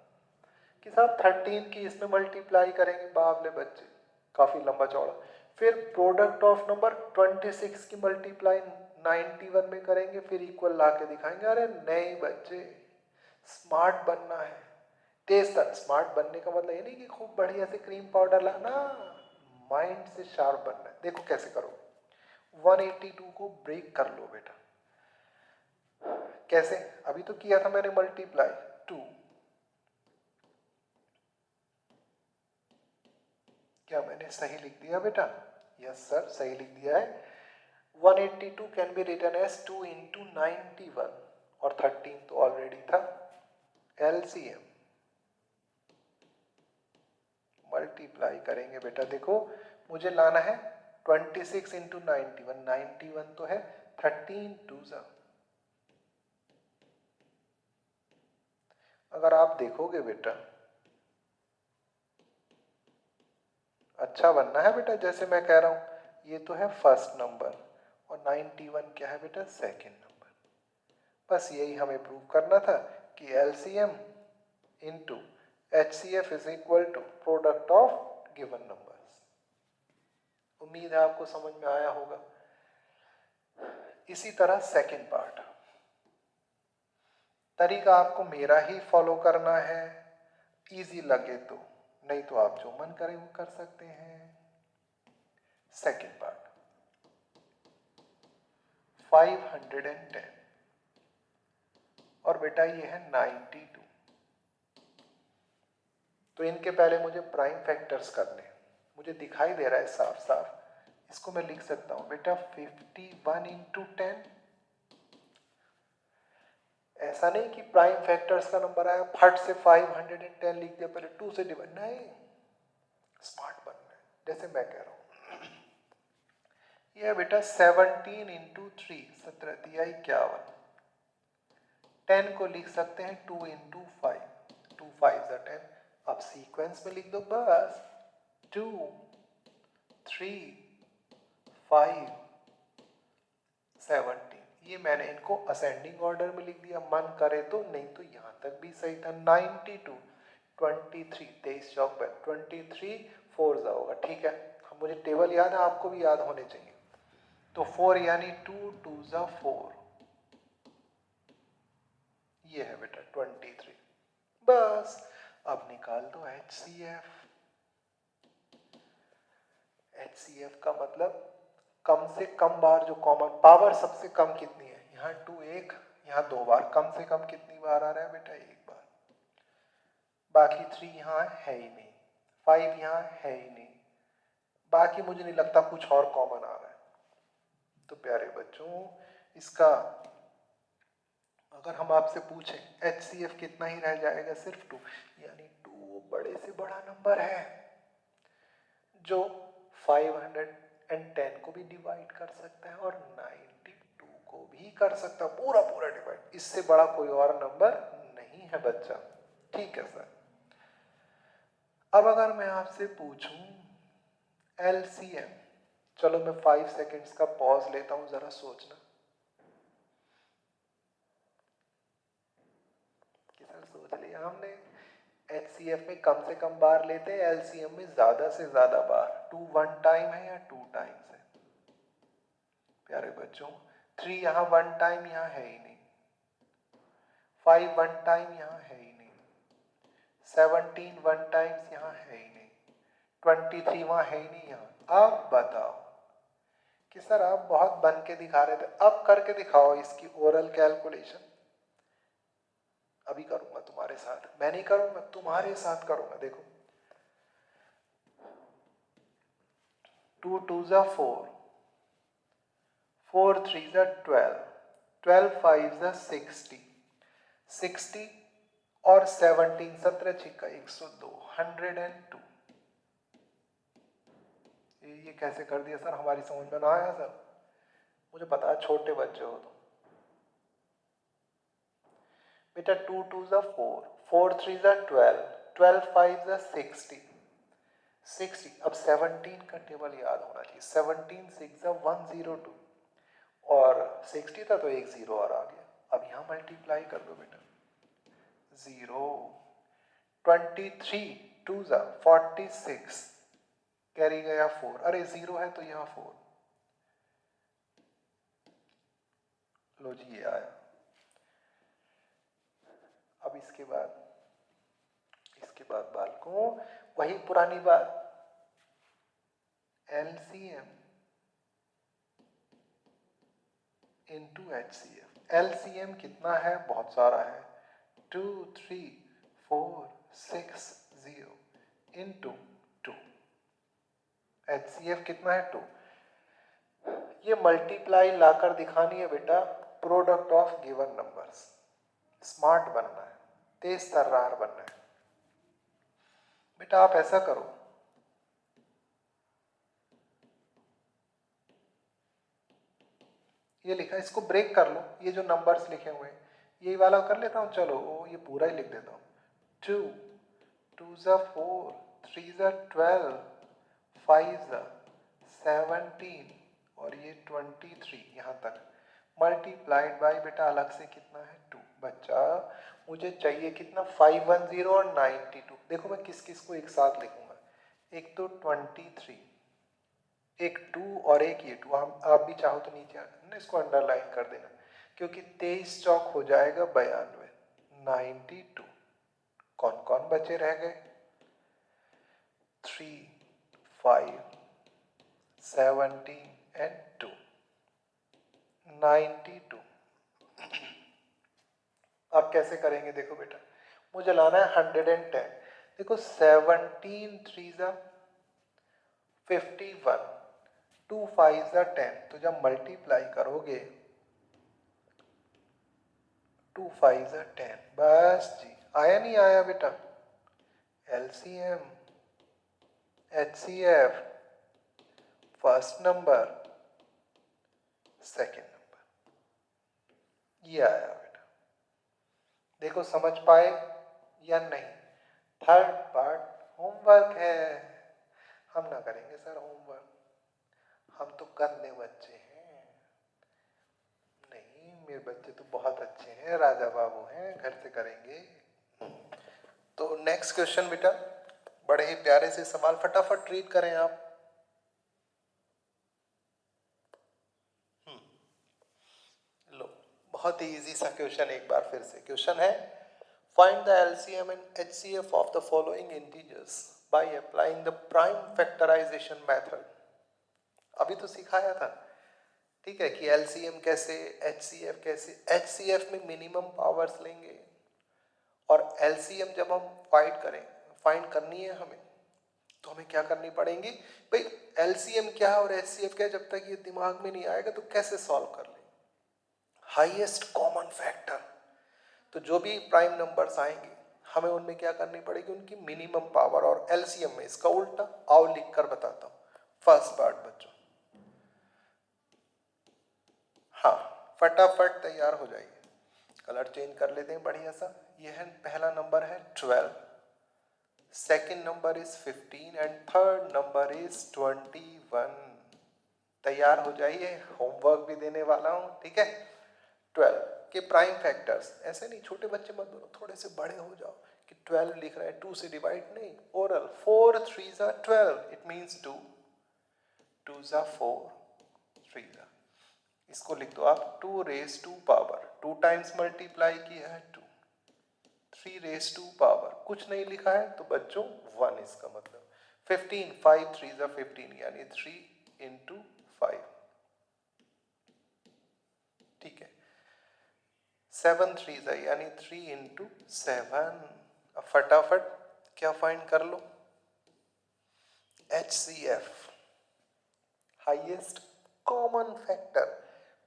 कि साहब 13 की इसमें मल्टीप्लाई करेंगे, बाबले बच्चे काफी लंबा चौड़ा, फिर प्रोडक्ट ऑफ नंबर 26 की मल्टीप्लाई 91 में करेंगे, फिर इक्वल ला के दिखाएंगे। अरे नहीं बच्चे, स्मार्ट बनना है, तेज तक। स्मार्ट बनने का मतलब ये नहीं कि खूब बढ़िया से क्रीम पाउडर लाना, माइंड से शार्प बनना है। देखो कैसे करो, 182 को ब्रेक कर लो बेटा। कैसे? अभी तो किया था मैंने मल्टीप्लाई 2, क्या मैंने सही लिख दिया बेटा? यस सर, सही लिख दिया है। 182 can be written as 2 into 91 और 13 तो ऑलरेडी था। LCM मल्टीप्लाई करेंगे बेटा, देखो मुझे लाना है 26 इंटू 91, 91 तो है, 13 टू ज़ा। अगर आप देखोगे बेटा, अच्छा बनना है बेटा, जैसे मैं कह रहा हूं, ये तो है फर्स्ट नंबर और 91 क्या है बेटा? Second number. बस यही हमें प्रूव करना था कि LCM into HCF is equal to product of given numbers. उम्मीद है आपको समझ में आया होगा। इसी तरह सेकेंड पार्ट, तरीका आपको मेरा ही फॉलो करना है, इजी लगे तो, नहीं तो आप जो मन करे वो कर सकते हैं। सेकेंड पार्ट 510 और बेटा ये है 92, तो इनके पहले मुझे प्राइम फैक्टर्स करने, मुझे दिखाई दे रहा है साफ साफ, इसको मैं लिख सकता हूं बेटा 51 इंटू 10। ऐसा नहीं कि प्राइम फैक्टर्स का नंबर आया फट से 510 लिख दिया, पहले 2 से डिवाइड, नहीं, स्मार्ट बनना है जैसे मैं कह रहा हूं। ये बेटा 17 इंटू 3, 17 दिया 51, 10 को लिख सकते हैं 2 इंटू 5, 2 5 10। अब सीक्वेंस में लिख दो बस, 2 3 5 17। ये मैंने इनको असेंडिंग ऑर्डर में लिख दिया, मन करे तो, नहीं तो यहां तक भी सही था। 92 23, 23 चौक पर 23 4 जा होगा, ठीक है। मुझे टेबल याद है, आपको भी याद होने चाहिए। तो 4 यानी 2 2 जा 4, ये है बेटा 23। बस अब निकाल दो HCF। HCF का मतलब कम से कम बार जो कॉमन पावर सबसे कम कितनी है, यहाँ 2 1, यहाँ 2 बार, कम से कम कितनी बार आ रहा है बेटा? 1 बार। बाकी 3 यहाँ है ही नहीं, 5 यहाँ है ही नहीं, बाकी मुझे नहीं लगता कुछ और कॉमन आ रहा है। तो प्यारे बच्चों, इसका अगर हम आपसे पूछें HCF कितना ही रह जाएगा? सिर्फ 2, यानी 2 बड़े से बड़ा नंबर है जो 510 को भी डिवाइड कर सकता है और 92 को भी कर सकता है, पूरा पूरा डिवाइड। इससे बड़ा कोई और नंबर नहीं है बच्चा, ठीक है सर। अब अगर मैं आपसे पूछूं LCM, चलो मैं 5 सेकेंड्स का पॉज लेता हूं, जरा सोचना कि सर सोच लिया हमने, HCF में कम से कम बार लेते हैं, LCM में ज्यादा से ज्यादा बार। 2 1 टाइम है या 2 टाइम्स है? प्यारे बच्चों 3 यहाँ 1 टाइम यहाँ है ही नहीं, 5 1 टाइम यहाँ है ही नहीं, 17 1 टाइम्स यहाँ है ही नहीं, 23 वहां है ही नहीं यहाँ। अब बताओ कि सर आप बहुत बन के दिखा रहे थे, अब करके दिखाओ इसकी ओरल कैलकुलेशन। अभी करूंगा तुम्हारे साथ, मैं नहीं करूंगा, तुम्हारे साथ करूंगा। देखो 2 2 जा 4, 4 3 जा 12, 12 5 जा 60, 60 और 17 17 छिक्का 102 102। ये कैसे कर दिया सर, हमारी समझ में ना आया सर, मुझे पता है छोटे बच्चे हो तो। बेटा 2 2 ज़ा 4, 4 3 ज़ा 12, 12 5 ज़ा 60, 60। अब 17 का टेबल याद होना चाहिए। 17 6 ज़ा 102 और 60 था तो एक जीरो और आ गया। अब यहाँ मल्टीप्लाई कर दो बेटा, 0 23 2 ज़ा 46, कैरी गया 4, अरे 0 है तो यहाँ 4, लो जी ये आया। अब इसके बाद बालकों वही पुरानी बात, LCM इंटू HCF। LCM कितना है, बहुत सारा है, 2 3 4 6 0 इंटू 2। HCF कितना है, 2। ये मल्टीप्लाई लाकर दिखानी है बेटा, product of given numbers. Smart बनना है, तेज तर्रार बनना है बेटा। आप ऐसा करो, ये लिखा है, इसको ब्रेक कर लो, ये जो नंबर्स लिखे हुए हैं यही वाला कर लेता हूँ। चलो ये पूरा ही लिख देता हूँ। 2 2 ज़ा 4, 3 ज़ा 12, 5 ज़ा 17 और ये 23, यहाँ तक मल्टीप्लाइड बाय बेटा अलग से कितना है, 2। बच्चा मुझे चाहिए कितना, 510 और 92। देखो मैं किस किस को एक साथ लिखूंगा, एक तो 23, एक 2 और एक ये 2। हम आप भी चाहो तो नीचे ना इसको अंडरलाइन कर देना, क्योंकि 23 चौक हो जाएगा 92, 92। कौन कौन बचे रह गए, 3 5 17 एंड 2, 92। अब कैसे करेंगे, देखो बेटा मुझे लाना है 110। देखो 17 3 ज़ा 51, 2 5 ज़ा 10, तो जब मल्टीप्लाई करोगे 2 5 ज़ा 10, बस जी। आया नहीं आया बेटा, LCM HCF, first number second number, ये आया बेटा। देखो समझ पाए या नहीं। थर्ड पार्ट होमवर्क है, हम ना करेंगे सर होमवर्क, हम तो करने बच्चे हैं। नहीं, मेरे बच्चे तो बहुत अच्छे हैं, राजा बाबू हैं, घर से करेंगे। तो नेक्स्ट क्वेश्चन बेटा, बड़े ही प्यारे से सवाल, फटाफट रीड करें आप। लो, बहुत ही इजी सा क्वेश्चन, एक बार फिर से क्वेश्चन है, find the LCM and HCF of the following integers by applying the prime factorisation method. अभी तो सिखाया था, ठीक है, कि LCM कैसे, HCF कैसे। HCF में मिनिमम पावर्स लेंगे और LCM जब हम फाइंड करनी है हमें, तो हमें क्या करनी पड़ेगी भाई, LCM क्या है और HCF क्या है, जब तक ये दिमाग में नहीं आएगा तो कैसे सॉल्व कर लेंगे। हाईएस्ट कॉमन फैक्टर, तो जो भी प्राइम नंबर्स आएंगे हमें उनमें क्या करनी पड़ेगी, उनकी मिनिमम पावर। और LCM में इसका उल्टा, आओ लिख कर बताता हूं। फर्स्ट पार्ट बच्चों, हाँ फटाफट तैयार हो जाइए, कलर चेंज कर लेते हैं बढ़िया सा। यह है, पहला नंबर है 12, second number is 15 and third number is 21। तैयार हो जाइए, होमवर्क भी देने वाला हूं, ठीक है। 12 के प्राइम फैक्टर्स, ऐसे नहीं छोटे बच्चे मत बोलो, थोड़े से बड़े हो जाओ कि 12 लिख रहे हैं 2 से डिवाइड नहीं, ओरल। 4 3 ज़ा 12, इट मीन्स 2 2 ज़ा 4 3 ज़ा, इसको लिख दो आप 2 raise to power, 2 times multiply किया है 2, 3 रेज टू पावर, कुछ नहीं लिखा है तो बच्चों 1, इसका मतलब 15, 5 3 ज़ा 15 यानी 3 इंटू 5, ठीक है। 7 3 ज़ा यानी 3 इंटू 7। अब फटाफट क्या फाइंड कर लो, HCF, highest common factor.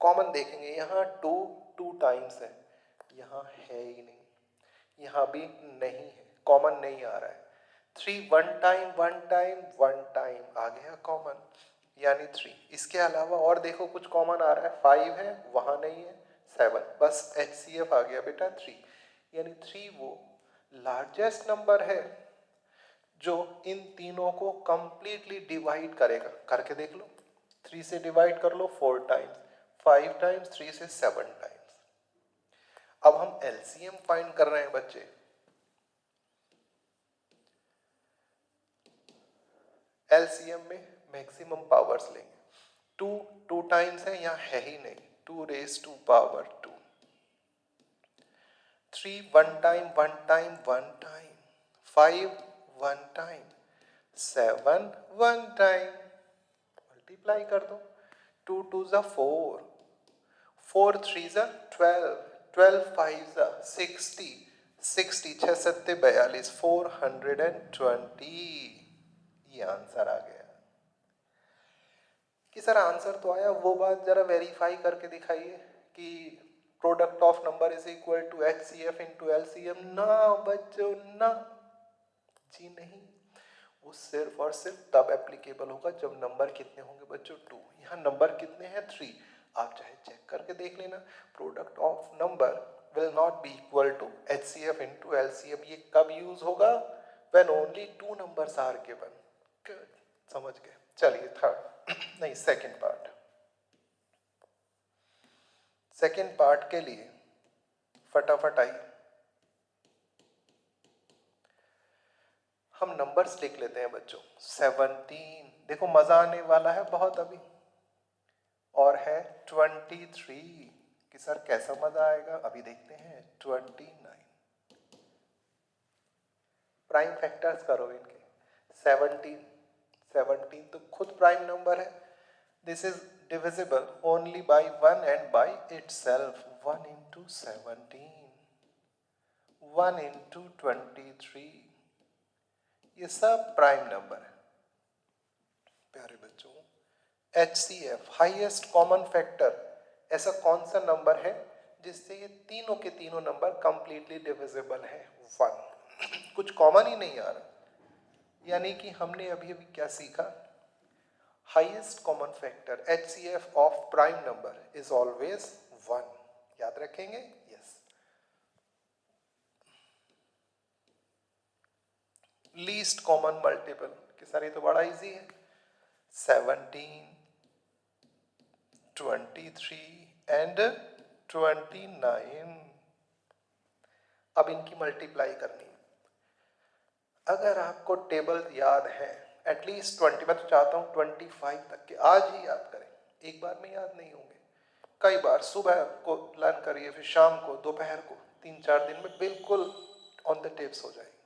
Common देखेंगे, यहाँ 2 2 टाइम्स है, यहाँ है ही नहीं, यहाँ भी नहीं है, कॉमन नहीं आ रहा है। 3 one time one time one time आ गया कॉमन, यानी 3। इसके अलावा और देखो कुछ कॉमन आ रहा है, 5 है, वहाँ नहीं है, 7, बस HCF आ गया बेटा 3, यानी 3 वो लार्जेस्ट नंबर है जो इन तीनों को कंप्लीटली डिवाइड करेगा। करके देख लो, 3 से डिवाइड कर लो 4 टाइम्स, 5 टाइम्स, 3 से 7 टाइम्स। अब हम LCM फाइंड कर रहे हैं बच्चे। LCM में मैक्सिमम पावर्स लेंगे। 2 टाइम्स है, यहाँ है ही नहीं, 2 raise to power 2। 3 one time one time one time, 5 one time, 7 one time, multiply कर दो। 2 टू ज़ा 4, 4 थ्री ज़ा 12, 12 फाइव ज़ा 60, 60 6 सत्ते 42, 420। ये आंसर आ गया। कि सर आंसर तो आया, वो बात जरा वेरीफाई करके दिखाइए कि product of number is equal to HCF into LCM। ना बच्चों ना, जी नहीं, वो सिर्फ और सिर्फ तब एप्लीकेबल होगा जब नंबर कितने होंगे बच्चों, 2। यहाँ नंबर कितने हैं, 3। आप चाहे चेक करके देख लेना, product of number will not be equal to HCF into LCM। ये कब यूज होगा, when only 2 numbers are given. Good, समझ गए। चलिए थर्ड नहीं सेकंड पार्ट। सेकंड पार्ट के लिए फटाफट आइए हम नंबर्स लिख लेते हैं बच्चों। 17, देखो मजा आने वाला है बहुत अभी। और है 23, कि सर कैसा मजा आएगा, अभी देखते हैं। 29, प्राइम फैक्टर्स करो इनके। 17 तो खुद प्राइम नंबर है। This is divisible only by 1 and by itself. 1 into 17, 1 into 23, ये सब प्राइम नंबर है प्यारे बच्चों। HCF हाईएस्ट कॉमन फैक्टर, ऐसा कौन सा नंबर है जिससे ये तीनों के तीनों नंबर कंप्लीटली डिविजिबल है, 1। कुछ कॉमन ही नहीं आ रहा, यानी कि हमने अभी अभी क्या सीखा, highest common factor HCF of prime number is always 1। याद रखेंगे, यस। लीस्ट कॉमन मल्टीपल, कि सर ये तो बड़ा इजी है। 17, 23 एंड 29। अब इनकी मल्टीप्लाई करनी है। अगर आपको टेबल याद है एटलीस्ट 20, मैं तो चाहता हूं 25 तक के आज ही याद करें, एक बार में याद नहीं होंगे। कई बार सुबह को लर्न करिए, फिर शाम को, दोपहर को, 3-4 दिन में बिल्कुल ऑन द टिप्स हो जाएगी।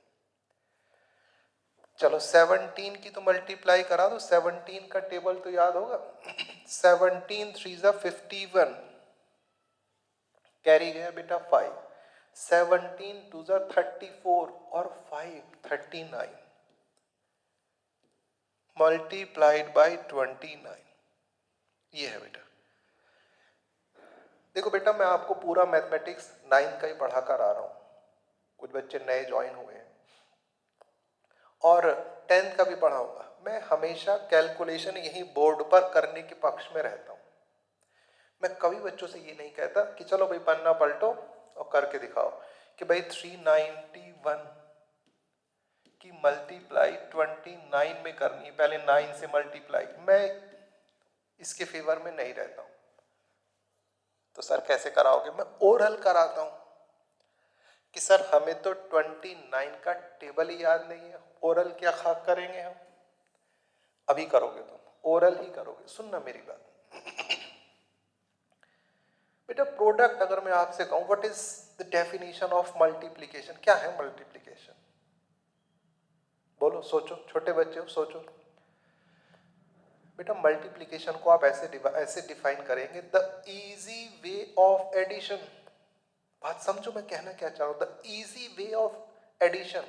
चलो 17 की तो मल्टीप्लाई करा दो, 17 का टेबल तो याद होगा। 17 3 ज़ा 51, कैरी गया बेटा 5। 17 2 ज़ा 34 और 5 39, मल्टीप्लाइड बाय 29, ये है बेटा। देखो बेटा मैं आपको पूरा मैथमेटिक्स 9 का ही पढ़ा कर आ रहा हूँ, कुछ बच्चे नए ज्वाइन हुए हैं, और 10th का भी पढ़ाऊंगा। मैं हमेशा कैलकुलेशन यही बोर्ड पर करने के पक्ष में रहता हूँ। मैं कभी बच्चों से ये नहीं कहता कि चलो भाई पन्ना पलटो और करके दिखाओ कि भाई 391 की मल्टीप्लाई 29 में करनी है, पहले 9 से मल्टीप्लाई। मैं इसके फेवर में नहीं रहता हूँ। तो सर कैसे कराओगे, मैं ओरल कराता हूँ कि सर हमें तो 29 का टेबल ही याद नहीं है, ओरल क्या खाक करेंगे हम। अभी करोगे तुम, ओरल ही करोगे, सुनना मेरी बात। बेटा प्रोडक्ट अगर मैं आपसे कहूं what is the definition of multiplication, क्या है मल्टीप्लिकेशन, बोलो, सोचो, छोटे बच्चे हो सोचो। बेटा मल्टीप्लिकेशन को आप ऐसे डिफाइन करेंगे, the easy way of addition. बात समझो मैं कहना क्या चाह रहा हूं, the easy way of addition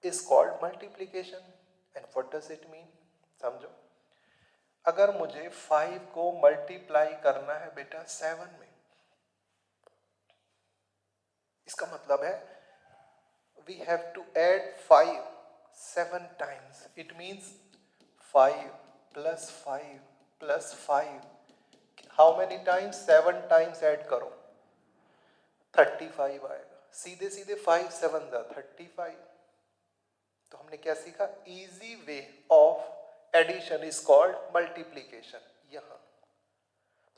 is called multiplication. And what does it mean, समझो। अगर मुझे 5 को मल्टीप्लाई करना है बेटा 7 में, इसका मतलब है we have to add 5 7 times. It means 5 plus 5 plus 5. How many times? 7 times add करो, 35 आएगा. सीधे सीधे 5 7 जा 35. तो हमने क्या सीखा? Easy way of addition is called multiplication. यहां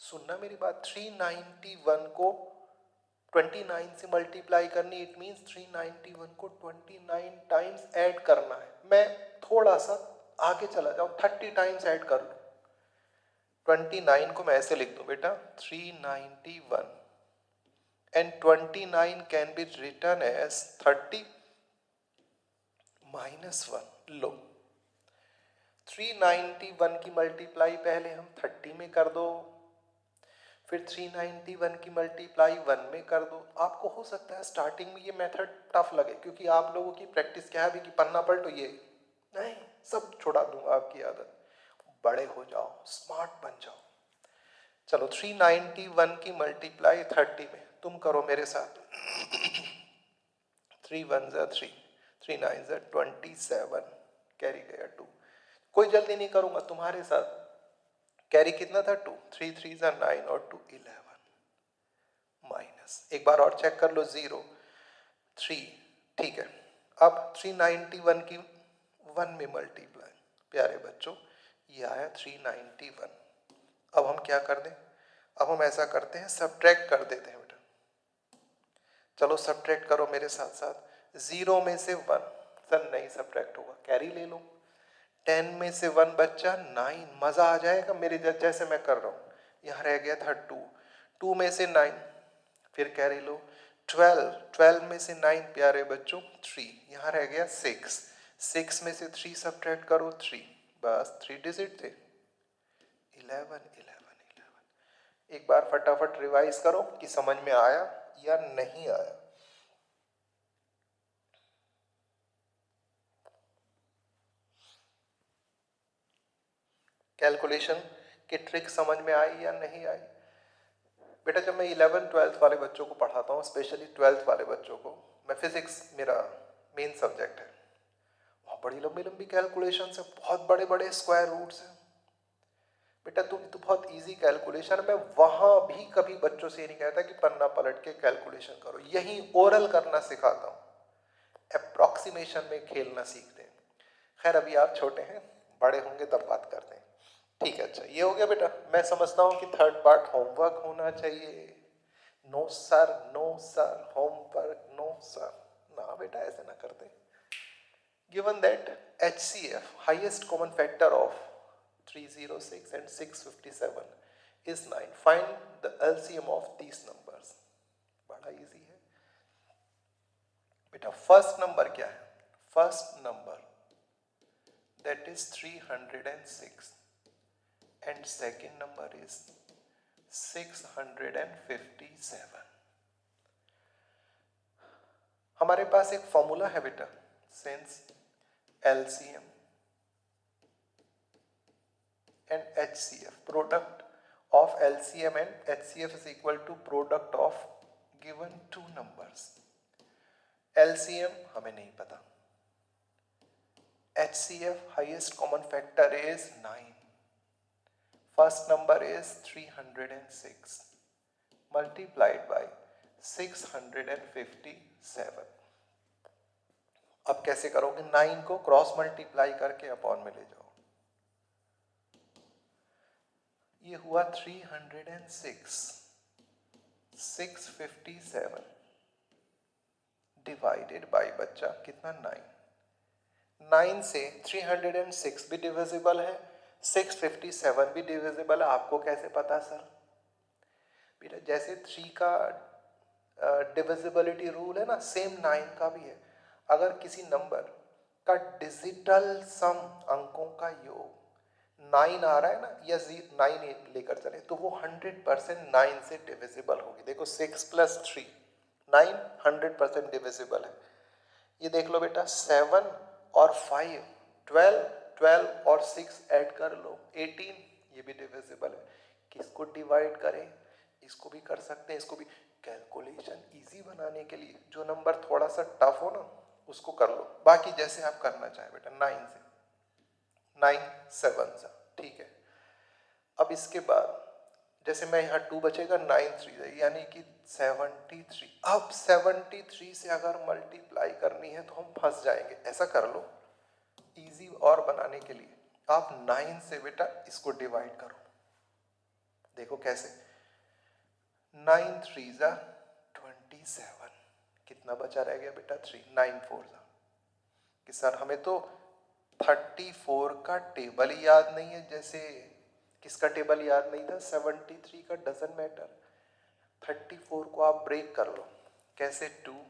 सुनना मेरी बात, 391 को 29 से मल्टीप्लाई करनी. इट मींस 391 को 29 टाइम्स ऐड करना है. मैं थोड़ा सा आगे चला जाऊं, 30 टाइम्स ऐड कर लूं. 29 को मैं ऐसे लिख दूं बेटा, 391 and 29 can be written as 30 minus 1. लो, 391 की मल्टीप्लाई पहले हम 30 में कर दो, फिर 391 की मल्टीप्लाई 1 में कर दो. आपको हो सकता है स्टार्टिंग में ये मेथड टफ लगे, क्योंकि आप लोगों की प्रैक्टिस क्या है कि पन्ना पलटो, ये नहीं, सब छुड़ा दूंगा आपकी आदत. बड़े हो जाओ, स्मार्ट बन जाओ. चलो 391 की मल्टीप्लाई 30 में तुम करो मेरे साथ. 3 1 3, 3 9 27, कैरी गया 2. कोई जल्दी नहीं करूंगा तुम्हारे साथ. कैरी कितना था? 2. 3 3 9 और 2 11. माइनस, एक बार और चेक कर लो, 0 3. ठीक है, अब 391 की 1 में मल्टीप्लाई. प्यारे बच्चों, ये आया 391. अब हम क्या कर दें? अब हम ऐसा करते हैं, सब्ट्रैक्ट कर देते हैं बेटा. चलो सब्ट्रैक्ट करो मेरे साथ साथ. 0 में से 1, सर नहीं सब्ट्रैक्ट होगा, कैरी ले लो. 10 में से 1 बच्चा 9. मजा आ जाएगा मेरे जैसे मैं कर रहा हूं. यहां रह गया था 2. 2 में से 9, फिर कैरी लो. 12 में से 9 प्यारे बच्चों 3. यहां रह गया 6. 6 में से 3 सब्ट्रैक्ट करो, 3. बस 3 डिजिट थे. 11 11 11. एक बार फटाफट रिवाइज करो कि समझ में आया या नहीं आया. कैलकुलेशन की ट्रिक समझ में आई या नहीं आई? बेटा जब मैं 11th-12th वाले बच्चों को पढ़ाता हूँ, स्पेशली 12th वाले बच्चों को, मैं फिजिक्स मेरा मेन सब्जेक्ट है, बहुत बड़ी लंबी लंबी कैलकुलेशन है, बहुत बड़े बड़े स्क्वायर रूट्स हैं. बेटा तुम तो बहुत इजी कैलकुलेशन. मैं वहां भी कभी बच्चों से नहीं कहता कि पन्ना पलट के कैलकुलेशन करो. यही ओरल करना सिखाता हूँ, अप्रॉक्सीमेशन में खेलना सीखते हैं. खैर अभी आप छोटे हैं, बड़े होंगे तब बात करते हैं. ठीक है, अच्छा ये हो गया बेटा. मैं समझता हूँ कि थर्ड पार्ट होमवर्क होना चाहिए. No sir, no sir, homework no sir. ना बेटा ऐसे ना करते. Given that HCF, highest common factor of 306 and 657 is 9. Find the LCM of these numbers. बड़ा इजी है बेटा. फर्स्ट नंबर क्या है? First number that is 306 and second number is 657. हमारे पास एक फॉर्मूला है बेटा, since LCM and HCF, product of LCM and HCF is equal to product of given two numbers. LCM हमें नहीं पता, HCF highest common factor is 9. First number is 306 multiplied by 657. अब कैसे करोगे? 9 को क्रॉस मल्टीप्लाई करके अपॉन में ले जाओ. ये हुआ 306. 657 डिवाइडेड बाय बच्चा कितना? 9. 9 से 306 भी डिविजिबल है, 657 भी डिविजिबल है. आपको कैसे पता सर? बेटा जैसे 3 का डिविजिबिलिटी रूल है ना, सेम 9 का भी है. अगर किसी नंबर का डिजिटल सम, अंकों का योग 9 आ रहा है ना, या 9 लेकर चले, तो वो 100% 9 से डिविजिबल होगी. देखो 6 + 3 9, 100% डिविजिबल है. ये देख लो बेटा 7 और 5 12, 12 और 6 ऐड कर लो 18, ये भी डिविजिबल है. किसको डिवाइड करें? इसको भी कर सकते हैं, इसको भी. कैलकुलेशन इजी बनाने के लिए जो नंबर थोड़ा सा टफ हो ना, उसको कर लो, बाकी जैसे आप करना चाहे बेटा। 9 से 9 7 सा, ठीक है। अब इसके बाद जैसे मैं यहाँ 2 बचेगा, 9 3 यानी कि 73। अब 73 से अगर मल्टीप्लाई करनी है तो हम फंस जाएंगे। ऐसा कर लो, इजी और बनाने के लिए आप 9 से बेटा इसको डिवाइड करो। देखो कैसे, 9 3 जा 27, कितना बचा रह गया बेटा 3, 9 4 जा। कि सर हमें तो 34 का टेबल ही याद नहीं है। जैसे किसका टेबल याद नहीं था? 73 का, डजंट मैटर। 34 को आप ब्रेक कर लो, कैसे? 2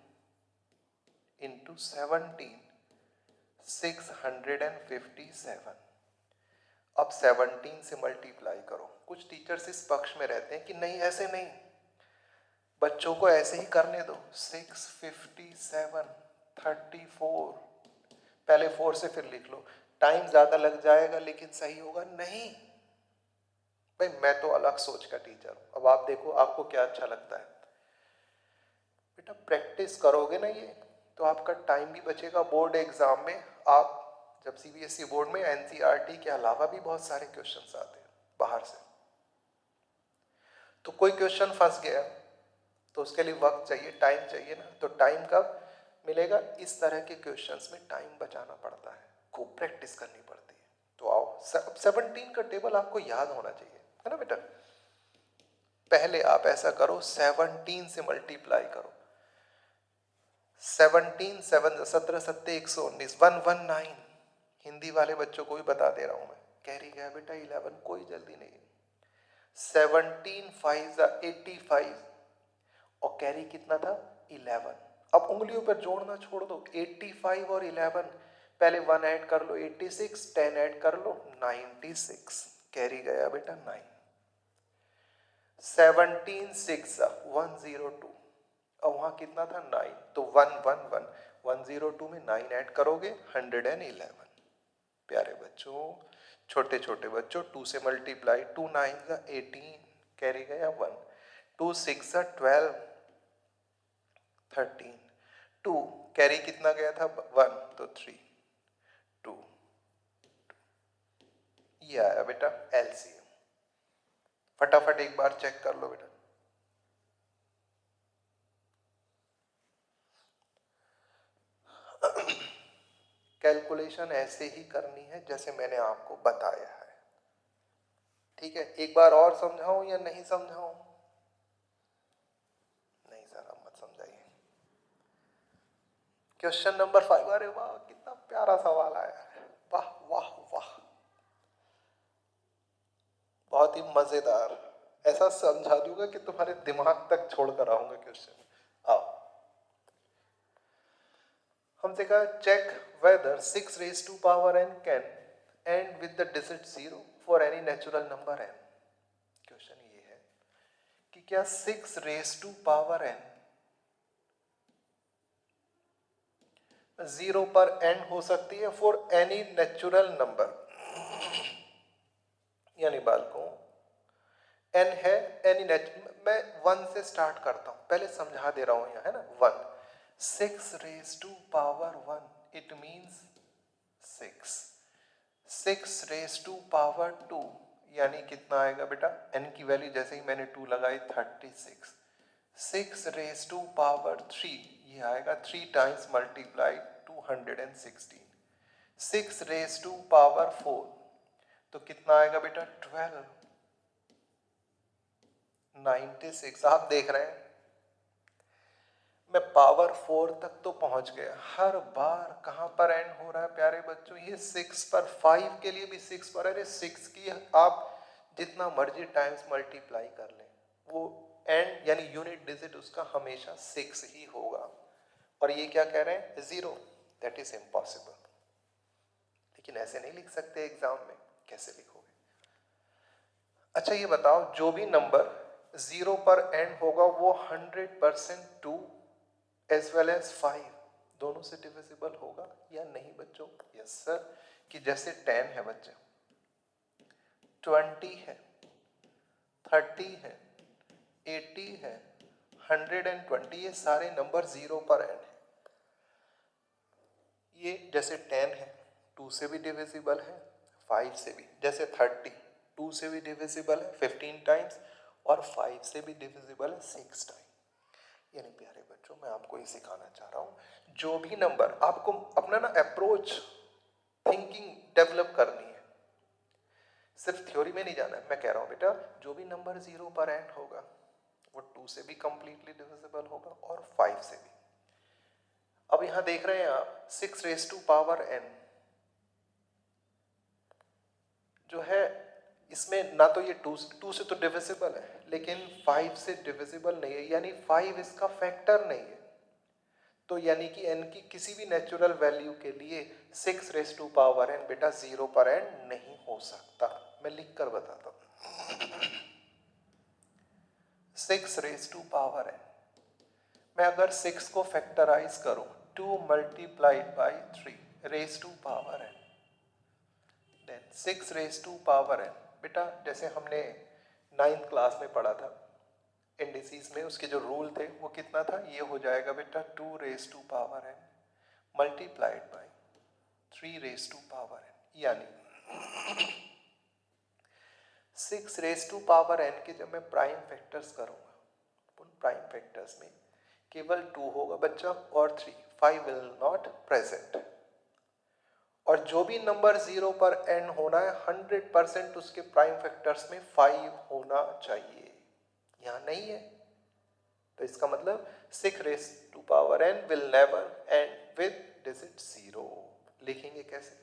इंटू 17, 657। अब 17 से मल्टीप्लाई करो। कुछ टीचर्स इस पक्ष में रहते हैं कि नहीं, ऐसे नहीं, बच्चों को ऐसे ही करने दो। 657 34, पहले 4 से फिर लिख लो। टाइम ज्यादा लग जाएगा लेकिन सही होगा नहीं। भाई मैं तो अलग सोच का टीचर हूं। अब आप देखो आपको क्या अच्छा लगता है। बेटा प्रैक्टिस करोगे ना ये, तो आपका टाइम भी बचेगा। बोर्ड एग्जाम में आप जब सीबीएसई बोर्ड में एनसीईआरटी के अलावा भी बहुत सारे क्वेश्चंस आते हैं बाहर से, तो कोई क्वेश्चन फंस गया तो उसके लिए वक्त चाहिए, टाइम चाहिए ना। तो टाइम कब मिलेगा? इस तरह के क्वेश्चंस में टाइम बचाना पड़ता है, खूब प्रैक्टिस करनी पड़ती है। तो आओ, 17 का टेबल आपको याद होना चाहिए, है ना बेटा। पहले आप ऐसा करो, 17 से मल्टीप्लाई करो। 17 7 17 7 119, 119। हिंदी वाले बच्चों को भी बता दे रहा हूं मैं, कैरी गया बेटा 11, कोई जल्दी नहीं। 17 5 85 और कैरी कितना था? 11। अब उंगलियों पर जोड़ना छोड़ दो, 85 और 11, पहले 1 ऐड कर लो 86, 10 ऐड कर लो 96, कैरी गया बेटा 9। 17 6 102, अब वहां कितना था? 9, तो 111, 102 में 9 ऐड करोगे 111। प्यारे बच्चों, छोटे छोटे बच्चों, 2 से मल्टीप्लाई, 2 9 18, कैरी गया 1, 2 6 12 13, 2 कैरी कितना गया था? 1, तो 3 2, ये आया बेटा एलसीएम। फटाफट एक बार चेक कर लो बेटा। कैलकुलेशन ऐसे ही करनी है जैसे मैंने आपको बताया है, ठीक है। एक बार और समझाऊं या नहीं समझाऊं? नहीं सर आप मत समझाइए। क्वेश्चन नंबर 5, अरे वाह कितना प्यारा सवाल आया है, वाह वाह वाह, बहुत ही मजेदार। ऐसा समझा दूंगा कि तुम्हारे दिमाग तक छोड़ कर आऊंगा क्वेश्चन। आओ, हमसे कहा check whether 6 raised to power n can end with the digit 0 for any natural number n। Question ये है कि क्या 6 raised to power n 0 पर एंड हो सकती है फॉर एनी नेचुरल नंबर। यानी बालकों n है एनी मैं 1 से स्टार्ट करता हूं, पहले समझा दे रहा हूं यहां, है ना। 1 6 raised to power 1 it means 6। 6 raised to power 2 यानी कितना आएगा बेटा? n की वैल्यू जैसे ही मैंने 2 लगाई 36। 6 raised to power 3 ये आएगा 3 times multiply 216। 6 raised to power 4 तो कितना आएगा बेटा? 12। 96। आप देख रहे हैं मैं पावर 4 तक तो पहुंच गया। हर बार कहां पर एंड हो रहा है प्यारे बच्चों? ये 6 पर। 5 के लिए भी 6 पर। अरे 6 की आप जितना मर्जी टाइम्स मल्टीप्लाई कर लें, वो एंड यानी यूनिट डिजिट उसका हमेशा 6 ही होगा। और ये क्या कह रहे हैं? 0। That is impossible. लेकिन ऐसे नहीं लिख सकते एग्जाम में, कैसे लिखोगे? अच्छा ये बताओ, जो भी नंबर 0 पर एंड होगा वो 100% 2 एज वेल एज 5 दोनों से डिविजिबल होगा या नहीं बच्चों? Yes sir. कि जैसे 10 है बच्चे, 20 है, 30 है, 80 है, 120, ये सारे नंबर 0 पर एंड है। ये जैसे 10 है 2 से भी डिविजिबल है 5 से भी, जैसे 30 2 से भी डिविजिबल है 15 टाइम्स और 5 से भी डिविजिबल है 6 टाइम। यानी प्यारे बच्चों मैं आपको ये सिखाना चाह रहा हूँ, जो भी नंबर आपको अपना ना अप्रोच थिंकिंग डेवलप करनी है, सिर्फ थ्योरी में नहीं जाना है। मैं कह रहा हूँ बेटा जो भी नंबर 0 पर एंड होगा वो 2 से भी कंप्लीटली डिविजिबल होगा और 5 से भी। अब यहां देख रहे हैं आप 6 रेज टू पावर n जो है, इसमें ना तो ये 2 से तो डिविजिबल है लेकिन 5 से डिविजिबल नहीं है, यानी 5 इसका फैक्टर नहीं है। तो यानी कि n की किसी भी नेचुरल वैल्यू के लिए 6 रेज टू पावर n बेटा 0 पर एंड नहीं हो सकता। मैं लिख कर बताता हूं 6 रेज टू पावर n, मैं अगर 6 को फैक्टराइज करूं 2 multiplied by 3 raise to power n, then 6 raise to power n बेटा जैसे हमने 9th क्लास में पढ़ा था इंडिसेस में, उसके जो रूल थे वो कितना था, ये हो जाएगा बेटा 2 raise to power n multiplied by 3 raise to power n, यानी 6 रेज टू पावर n के जब मैं प्राइम फैक्टर्स करूंगा, उन प्राइम फैक्टर्स में केवल 2 होगा बच्चा और 3, 5 विल नॉट प्रेजेंट। और जो भी नंबर 0 पर एंड होना है 100% उसके प्राइम फैक्टर्स में 5 होना चाहिए, यहां नहीं है। तो इसका मतलब 6 raise to power n will never end with digit 0। लिखेंगे कैसे,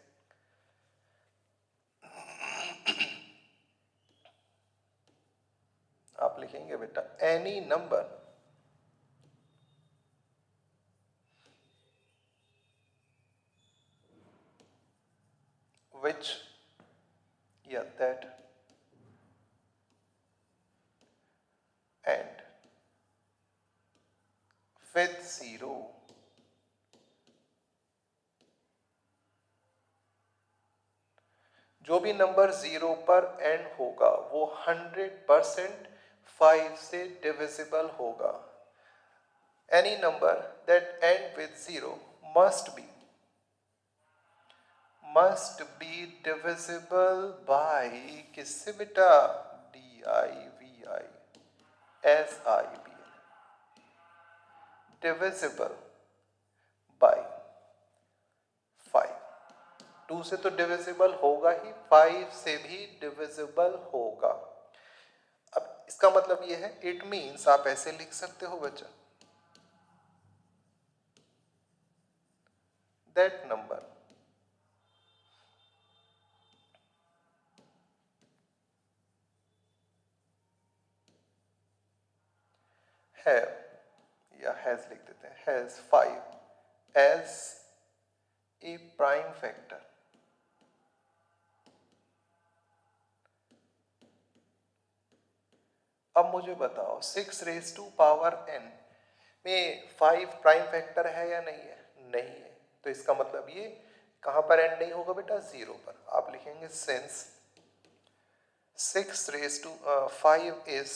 आप लिखेंगे बेटा any number which that and with 0 जो भी नंबर 0 पर एंड होगा वो 100% 5 से डिविजिबल होगा। Any number that and with 0 must be divisible by किससे बेटा, divisible divisible by 5। 2 से तो डिविजिबल होगा ही, 5 से भी डिविजिबल होगा। अब इसका मतलब ये है, इट मीन्स आप ऐसे लिख सकते हो बच्चा, दैट नंबर have, या हैज लिख देते हैं, has 5 as a prime factor. अब मुझे बताओ 6 रेज टू पावर n में 5 प्राइम फैक्टर है या नहीं है, नहीं है। तो इसका मतलब ये कहां पर एंड नहीं होगा बेटा, 0 पर। आप लिखेंगे सिंस 6 रेज टू 5 इज,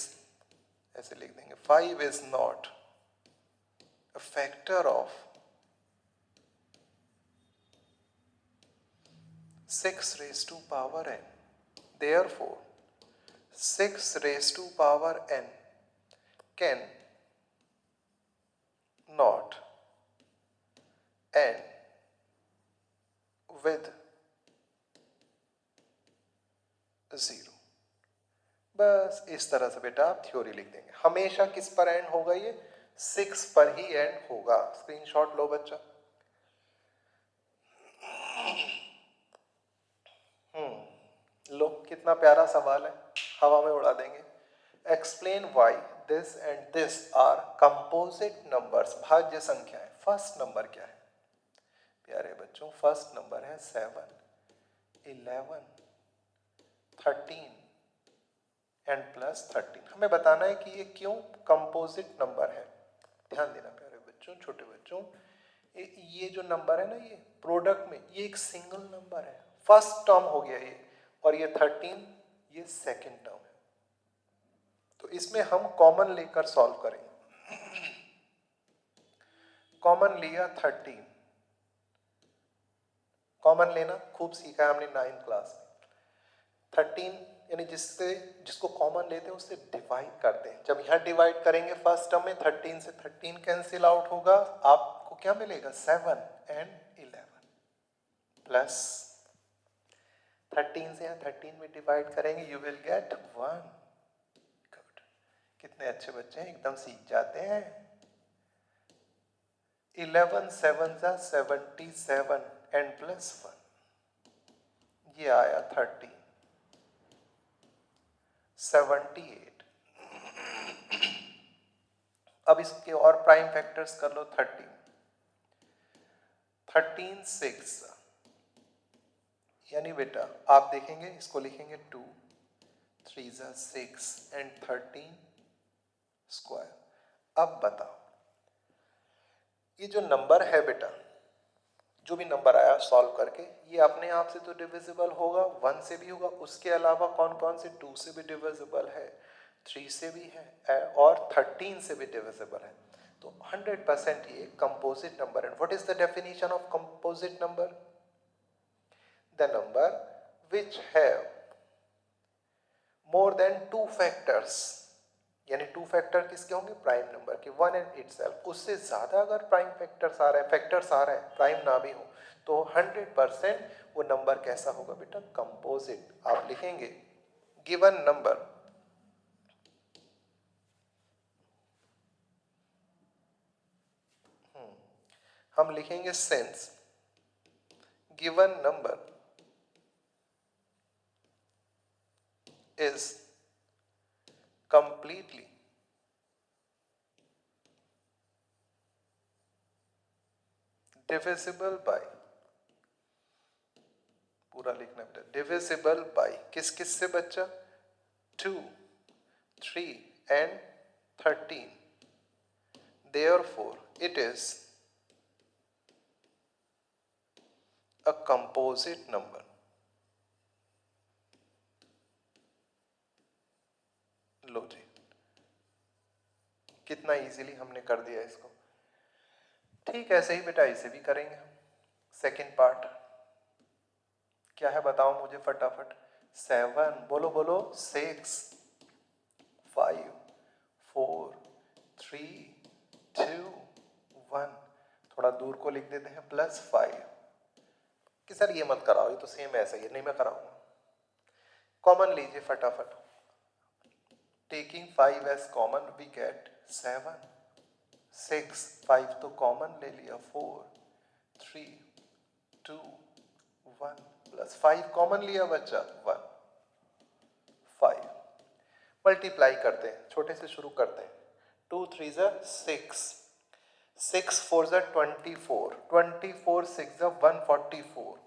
ऐसे लिख देंगे 5 is not a factor of 6 raised to power n. Therefore, 6 raised to power n can not end with 0। बस इस तरह से बेटा आप थ्योरी लिख देंगे। हमेशा किस पर एंड होगा, ये 6 पर ही एंड होगा। स्क्रीनशॉट लो बच्चा। लो, कितना प्यारा सवाल है, हवा में उड़ा देंगे। Explain why this and this are composite numbers, भाज्य संख्याएं। फर्स्ट नंबर क्या है प्यारे बच्चों, फर्स्ट नंबर है 7, 11, 13 एंड प्लस 13। हमें बताना है कि ये क्यों कंपोजिट नंबर है। ध्यान देना प्यारे बच्चों, छोटे बच्चों, ये जो नंबर है ना, ये प्रोडक्ट में ये एक सिंगल नंबर है, फर्स्ट टर्म हो गया ये, और ये 13 ये सेकंड टर्म है। तो इसमें हम कॉमन लेकर सॉल्व करेंगे। कॉमन लिया 13, कॉमन लेना खूब सीखा है हमने 9th क्लास में। 13 यानी जिसको कॉमन लेते हैं उससे डिवाइड करते हैं। जब यहाँ डिवाइड करेंगे फर्स्ट टर्म में 13 से 13 कैंसिल आउट होगा, आपको क्या मिलेगा 7 एंड 11 प्लस 13 से यहाँ 13 में डिवाइड करेंगे, यू विल गेट 1। गुड, कितने अच्छे बच्चे हैं, एकदम सीख जाते हैं। 11 7 जा 77 एंड प्लस 1, ये आया 30 78। अब इसके और प्राइम फैक्टर्स कर लो। 13 6 यानी बेटा आप देखेंगे इसको लिखेंगे 2 3 जा 6 एंड 13 स्क्वायर। अब बताओ ये जो नंबर है बेटा, जो भी नंबर आया सॉल्व करके, ये अपने आप से तो डिविजिबल होगा, 1 से भी होगा, उसके अलावा कौन कौन से 2 से भी डिविजिबल है, 3 से भी है और 13 से भी डिविजिबल है। तो 100% ये कंपोजिट नंबर है। What is the definition of composite number? The number which have more than 2 factors, यानी 2 फैक्टर किसके होंगे, प्राइम नंबर के, 1 एंड इटसेल्फ। उससे ज्यादा अगर प्राइम फैक्टर्स आ रहे हैं, प्राइम ना भी हो, तो 100% वो नंबर कैसा होगा बेटा, कंपोजिट। आप लिखेंगे गिवन नंबर हम लिखेंगे sense given number is completely divisible bye, पूरा लिखना बेटा, डिविजिबल बाय किस किस से बच्चा, 2 3 and 13। Therefore it is a composite number। लो जी, कितना इजीली हमने कर दिया इसको। ठीक है, ऐसे ही बेटा इसे भी करेंगे। सेकंड पार्ट क्या है बताओ मुझे फटाफट। 7 बोलो बोलो, 6 5 4 3 2 1, थोड़ा दूर को लिख देते हैं, +5 कि सर ये मत कराओ, ये तो सेम ऐसा ही है, नहीं मैं कराऊंगा। कॉमन लीजिए फटाफट। Taking 5 as common we get 7 6 5 तो कॉमन ले लिया, 4 3 2 1 +5 कॉमन लिया बच्चा, 1 5। मल्टीप्लाई करते हैं, छोटे से शुरू करते हैं। 2 3 जा 6 6 4 जा 24 24 6 जा 144।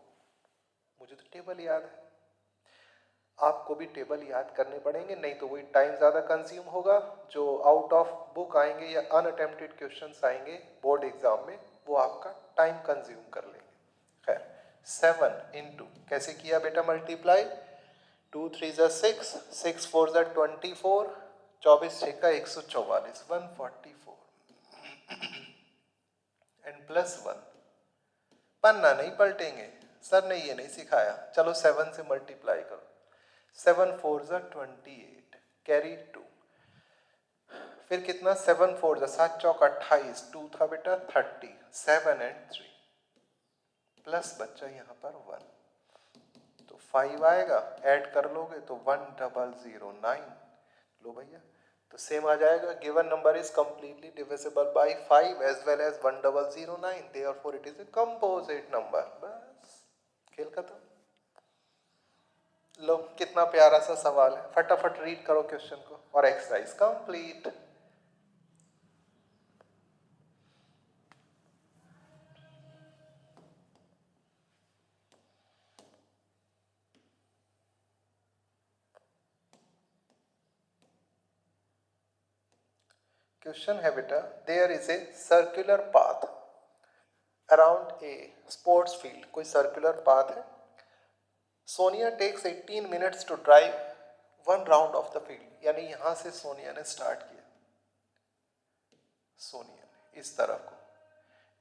मुझे तो टेबल याद है, आपको भी टेबल याद करने पड़ेंगे, नहीं तो वही टाइम ज़्यादा कंज्यूम होगा। जो आउट ऑफ बुक आएंगे या अनअटेम्प्टेड क्वेश्चंस आएंगे बोर्ड एग्जाम में, वो आपका टाइम कंज्यूम कर लेंगे। खैर 7 इंटू कैसे किया बेटा मल्टीप्लाई, 2 3 जा 6 6 4 जा 24 24 6 का 144 144 एंड +1। पन्ना नहीं पलटेंगे, सर ने ये नहीं सिखाया। चलो 7 से मल्टीप्लाई करो, 7 4 जा 28 कैरी 2, फिर कितना 7 4 जा 7 चौक 28, 2 था बेटा 30, 7 एंड 3 प्लस बच्चा यहाँ पर 1, तो 5 आएगा, ऐड कर लोगे तो 1009। लो भैया, तो सेम आ जाएगा, given number is completely divisible by 5 as well as 1009, therefore it is a composite number. बस खेल खत्म। लो कितना प्यारा सा सवाल है, फटाफट रीड करो क्वेश्चन को और एक्सरसाइज कंप्लीट। क्वेश्चन है बेटा, there is a circular path around a sports field, कोई सर्कुलर पाथ है। Sonia takes 18 minutes to drive 1 round of the field, यानी यहां से सोनिया ने स्टार्ट किया, सोनिया ने इस तरफ को,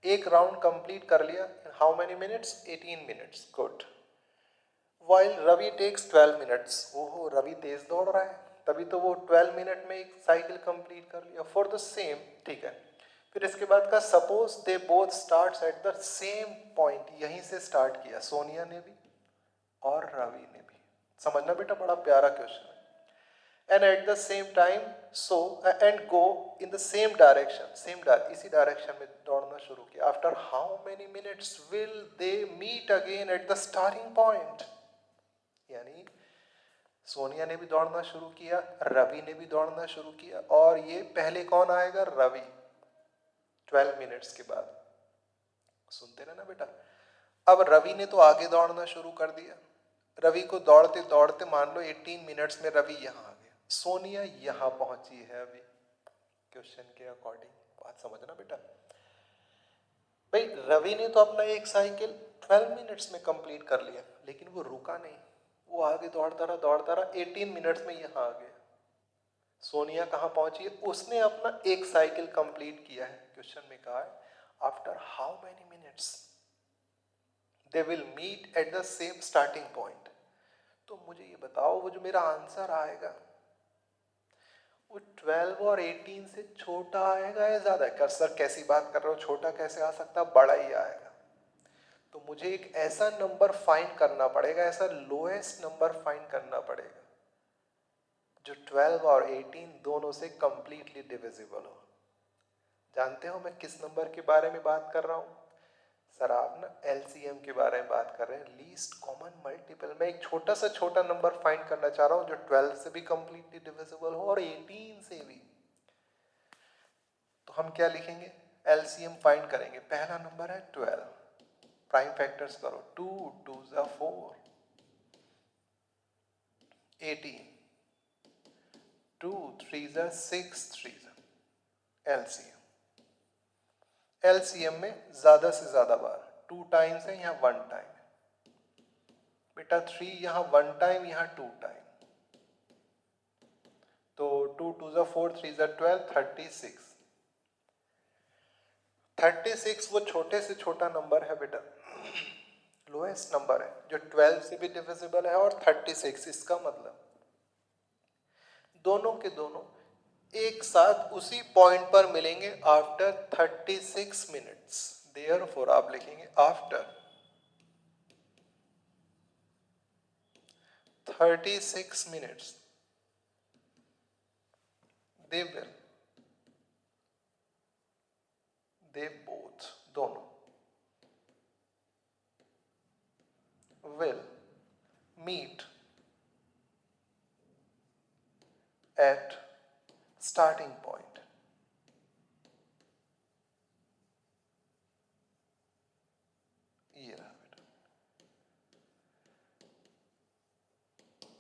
एक राउंड कंप्लीट कर लिया, how many minutes, 18 minutes, good. While Ravi takes 12 minutes, ओहो रवि तेज दौड़ रहा है, तभी तो वो 12 मिनट में एक साइकिल कंप्लीट कर लिया फॉर द सेम, ठीक है। फिर इसके बाद का suppose they both starts at the same point, यहीं से स्टार्ट किया सोनिया ने भी और रवि ने भी। समझना बेटा, बड़ा प्यारा क्वेश्चन है। And at the same time so and go in the same direction, इसी डायरेक्शन में दौड़ना शुरू किया। After how many minutes will they meet again at the starting point, यानी सोनिया ने भी दौड़ना शुरू किया, रवि ने भी दौड़ना शुरू किया, और ये पहले कौन आएगा, रवि, 12 मिनट्स के बाद। सुनते रहना बेटा। अब रवि ने तो आगे दौड़ना शुरू कर दिया, रवि को दौड़ते दौड़ते मान लो 18 मिनट्स में रवि यहाँ आ गया, सोनिया यहाँ पहुंची है अभी क्वेश्चन के अकॉर्डिंग। बात समझना बेटा। भाई रवि ने तो अपना एक साइकिल 12 मिनट्स में कंप्लीट कर लिया, लेकिन वो रुका नहीं, वो आगे दौड़ता रहा 18 मिनट्स में यहाँ आ गया। सोनिया कहाँ पहुंची है, उसने अपना एक साइकिल कंप्लीट किया है। क्वेश्चन में कहा है after how many minutes they will meet at the same starting point. तो मुझे ये बताओ, वो जो मेरा आंसर आएगा वो 12 और 18 से छोटा आएगा या ज्यादा? कर सर कैसी बात कर रहे हो, छोटा कैसे आ सकता, बड़ा ही आएगा। तो मुझे एक ऐसा नंबर फाइंड करना पड़ेगा, ऐसा लोएस्ट नंबर फाइंड करना पड़ेगा जो 12 और 18 दोनों से कंप्लीटली डिविजिबल हो। जानते हो मैं किस नंबर के बारे में बात कर रहा हूं? सर आप ना एलसीएम के बारे में बात कर रहे हैं, लीस्ट कॉमन मल्टीपल। मैं एक छोटा सा छोटा नंबर फाइंड करना चाह रहा हूं जो 12 से भी कंप्लीटली डिविजिबल हो और 18 से भी। तो हम क्या लिखेंगे, एलसीएम फाइंड करेंगे। पहला नंबर है 12, प्राइम फैक्टर्स करो, 2 2 ज़ा 4, 18, 2 3 ज़ा 6, 3 ज़ा एलसीएम। एलसीएम में ज्यादा से ज्यादा बार 2 टाइम्स है, यहाँ 1 टाइम है बेटा, 3 यहाँ 1 टाइम, यहाँ 2 टाइम। तो 2 2 ज़ा 4, 3 ज़ा 12, 36। 36 वो छोटे से छोटा नंबर है बेटा, लोएस्ट नंबर है जो 12 से भी डिविजिबल है और 36। इसका मतलब दोनों के दोनों एक साथ उसी पॉइंट पर मिलेंगे आफ्टर 36 मिनट्स। देयरफॉर आप लिखेंगे आफ्टर 36 minutes they both दोनों will meet at starting point। ये रहा बेटा,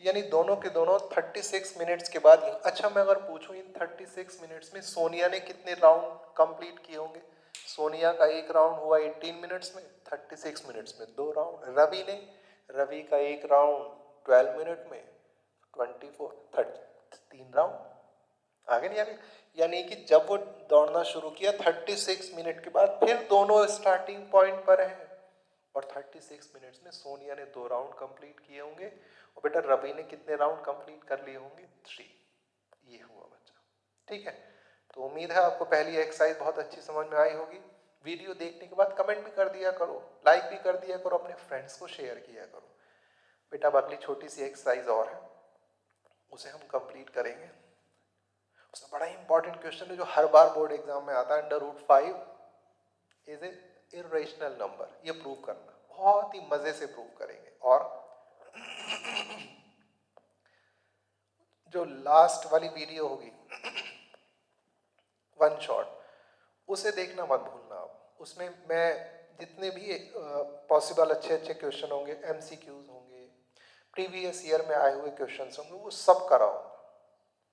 यानी दोनों के दोनों 36 मिनट्स के बाद। अच्छा मैं अगर पूछूं इन 36 मिनट्स में सोनिया ने कितने राउंड कंप्लीट किए होंगे? सोनिया का एक राउंड हुआ 18 मिनट्स में, 36 मिनट्स में 2 राउंड। रवि का एक राउंड 12 मिनट में, 3 राउंड। आगे नहीं आगे, यानी कि जब वो दौड़ना शुरू किया 36 मिनट के बाद फिर दोनों स्टार्टिंग पॉइंट पर हैं, और 36 मिनट्स में सोनिया ने 2 राउंड कंप्लीट किए होंगे और बेटा रवि ने कितने राउंड कंप्लीट कर लिए होंगे? 3। ये हुआ बच्चा, ठीक है। तो उम्मीद है आपको पहली एक्सरसाइज बहुत अच्छी समझ में आई होगी। वीडियो देखने के बाद कमेंट भी कर दिया करो, लाइक भी कर दिया करो, अपने फ्रेंड्स को शेयर किया करो। बेटा अब अगली छोटी सी एक्सरसाइज और है, उसे हम कंप्लीट करेंगे। उसमें बड़ा इंपॉर्टेंट क्वेश्चन है जो हर बार बोर्ड एग्जाम में आता है, √5 इज ए इरेशनल नंबर। ये प्रूव करना, बहुत ही मजे से प्रूव करेंगे। और जो लास्ट वाली वीडियो होगी 1 शॉट, उसे देखना मत भूलना आप। उसमें मैं जितने भी पॉसिबल अच्छे अच्छे क्वेश्चन होंगे, MCQs होंगे, प्रीवियस ईयर में आए हुए क्वेश्चंस होंगे, वो सब कराऊंगा,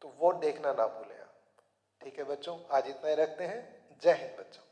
तो वो देखना ना भूलें आप। ठीक है बच्चों, आज इतना ही रखते हैं। जय हिंद बच्चों।